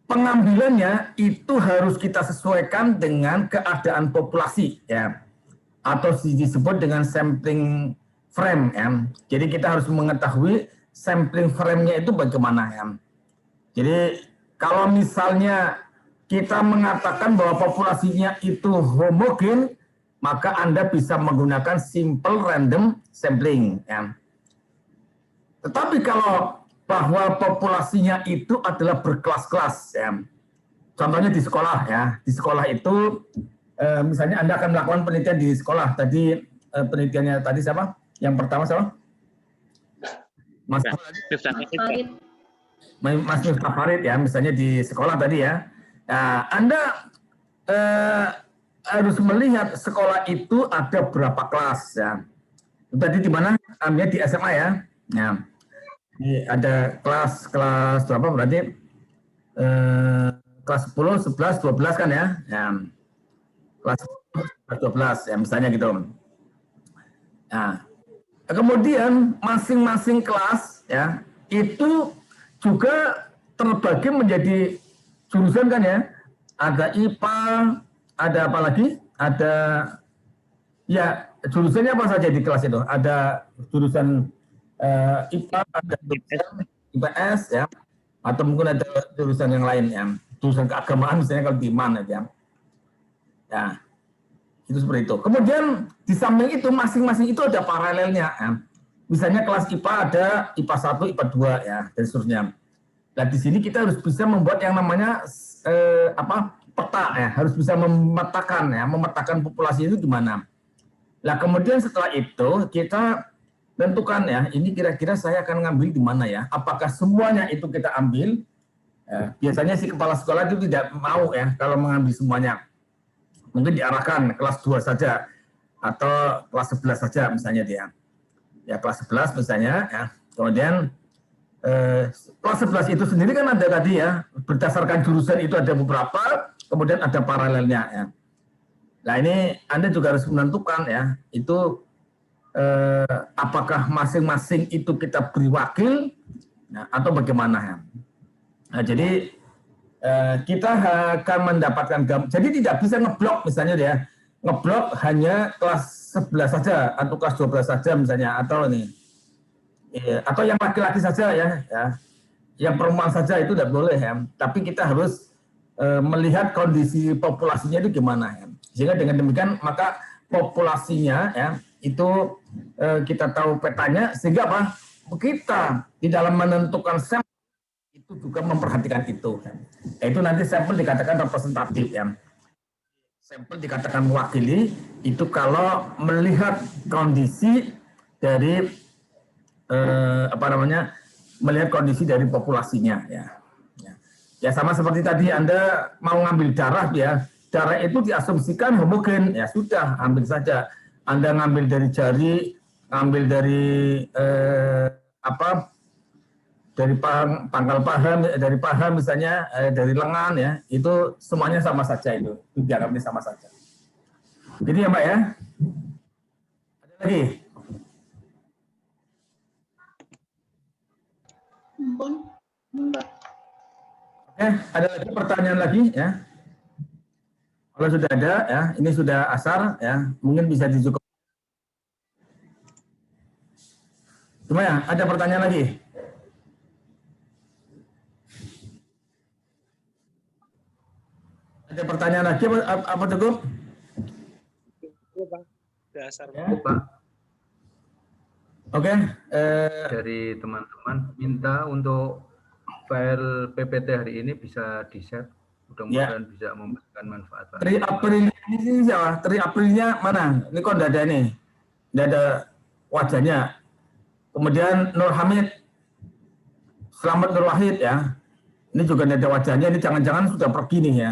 A: pengambilannya itu harus kita sesuaikan dengan keadaan populasi ya. Atau disebut dengan sampling frame ya. Jadi kita harus mengetahui sampling frame-nya itu bagaimana ya. Jadi kalau misalnya kita mengatakan bahwa populasinya itu homogen, maka Anda bisa menggunakan simple random sampling ya. Tetapi kalau bahwa populasinya itu adalah berkelas-kelas ya. Contohnya di sekolah ya. Di sekolah itu misalnya Anda akan melakukan penelitian di sekolah. Tadi penelitiannya tadi siapa? Yang pertama siapa? Mas
B: Miftah
D: Farid.
A: Mas Miftah Farid ya, misalnya di sekolah tadi ya. Nah, Anda harus melihat sekolah itu ada berapa kelas ya. Tadi di mana? Ambil di SMA ya. Nah, ada kelas berapa berarti? Kelas 10, 11, 12 kan ya. Ya. Kelas 12 ya misalnya gitu. Nah, kemudian masing-masing kelas ya itu juga terbagi menjadi jurusan kan ya. Ada IPA, ada apa lagi? Ada ya jurusannya apa saja di kelas itu? Ada jurusan IPA, ada jurusan IPS ya, atau mungkin ada jurusan yang lain ya, jurusan keagamaan misalnya kalau di mana ya. Ya, itu seperti itu. Kemudian di samping itu masing-masing itu ada paralelnya. Ya. Misalnya kelas IPA ada IPA 1, IPA 2 ya, dan seterusnya. Nah, di sini kita harus bisa membuat yang namanya peta ya, harus bisa memetakan populasi itu gimana. Nah, kemudian setelah itu kita tentukan ya, ini kira-kira saya akan ngambil di mana ya. Apakah semuanya itu kita ambil? Biasanya si kepala sekolah itu tidak mau ya kalau mengambil semuanya. Mungkin diarahkan kelas 2 saja atau kelas 11 saja misalnya dia. Ya kelas 11 misalnya ya. Kemudian kelas 11 itu sendiri kan ada tadi ya, berdasarkan jurusan itu ada beberapa, kemudian ada paralelnya ya. Nah ini Anda juga harus menentukan ya, itu apakah masing-masing itu kita beri wakil ya, atau bagaimana ya. Nah jadi kita akan mendapatkan jadi tidak bisa ngeblok misalnya ya, ngeblok hanya kelas 11 saja atau kelas 12 saja misalnya, atau ini atau yang laki-laki saja ya, yang perempuan saja itu tidak boleh ya, tapi kita harus melihat kondisi populasinya itu gimana ya, sehingga dengan demikian maka populasinya ya itu kita tahu petanya, sehingga apa kita di dalam menentukan sampel itu juga memperhatikan itu. Itu nanti sampel dikatakan representatif ya. Sampel dikatakan mewakili itu kalau melihat kondisi dari melihat kondisi dari populasinya ya. Ya sama seperti tadi Anda mau ngambil darah ya. Darah itu diasumsikan homogen, ya sudah ambil saja. Anda ngambil dari jari, ngambil dari dari pangkal paha misalnya, dari lengan ya, itu semuanya sama saja, itu dianggapnya sama saja. Jadi ya Mbak ya, ada lagi? Oke, ada lagi pertanyaan lagi ya? Kalau sudah ada ya, ini sudah asar ya, mungkin bisa dicukup. Cuma ya, ada pertanyaan lagi? Ada pertanyaan lagi apa cukup?
B: Dasar
A: ya.
E: Pak.
A: Oke.
E: Dari teman-teman minta untuk file PPT hari ini bisa di-share. Mudah-mudahan bisa memberikan manfaat.
A: 3 April ini siapa? 3 Aprilnya mana? Ini kok tidak ada ini? Tidak ada wajahnya. Kemudian Nur Hamid, Selamat Nur Wahid ya. Ini juga tidak ada wajahnya. Ini jangan-jangan sudah pergi nih ya.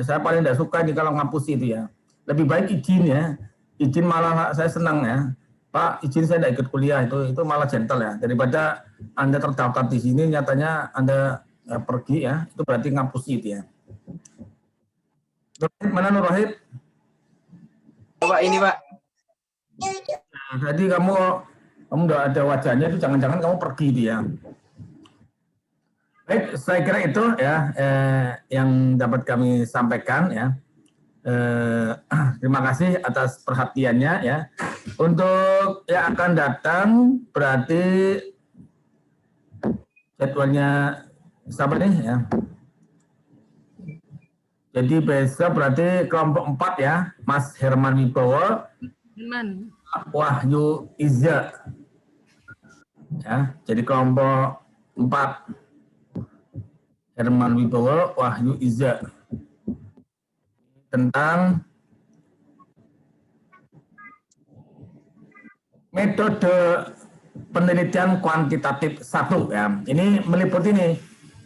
A: Saya paling tidak suka nih kalau ngapus itu ya. Lebih baik izin ya. Izin malah saya senang ya. Pak, izin saya tidak ikut kuliah, itu malah gentle ya. Daripada Anda terdaftar di sini, nyatanya Anda pergi ya. Itu berarti ngapus itu ya. Mana Nur Wahid?
C: Pak, ini Pak.
A: Nah, tadi kamu udah ada wajahnya, itu jangan-jangan kamu pergi dia. Baik, saya kira itu ya yang dapat kami sampaikan ya. Terima kasih atas perhatiannya ya. Untuk yang akan datang berarti jadwalnya siapa nih ya? Jadi besok berarti kelompok 4 ya, Mas Herman Wibowo, Wahyu Iza. Ya, jadi kelompok 4. Herman Wibowo, Wahyu Iza. Tentang metode penelitian kuantitatif 1 ya. Ini meliputi nih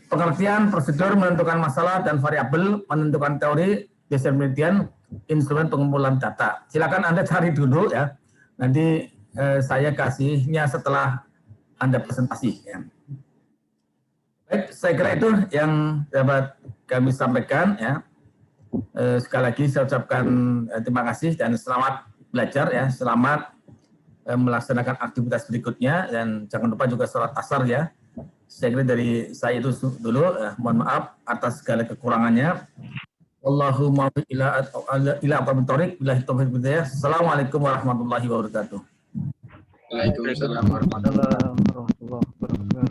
A: pengertian, prosedur, menentukan masalah dan variabel, menentukan teori, desain penelitian, instrumen pengumpulan data. Silakan Anda cari dulu ya. Nanti saya kasihnya setelah Anda presentasi ya. Baik, saya kira itu yang dapat kami sampaikan ya. Sekali lagi saya ucapkan terima kasih dan selamat belajar ya, selamat melaksanakan aktivitas berikutnya dan jangan lupa juga sholat asar ya. Saya kira dari saya itu dulu, mohon maaf atas segala kekurangannya. Allahumma ila aqwamit thoriq billahi taufiq hidayah. Assalamualaikum warahmatullahi wabarakatuh.
C: Waalaikumsalam warahmatullahi wabarakatuh.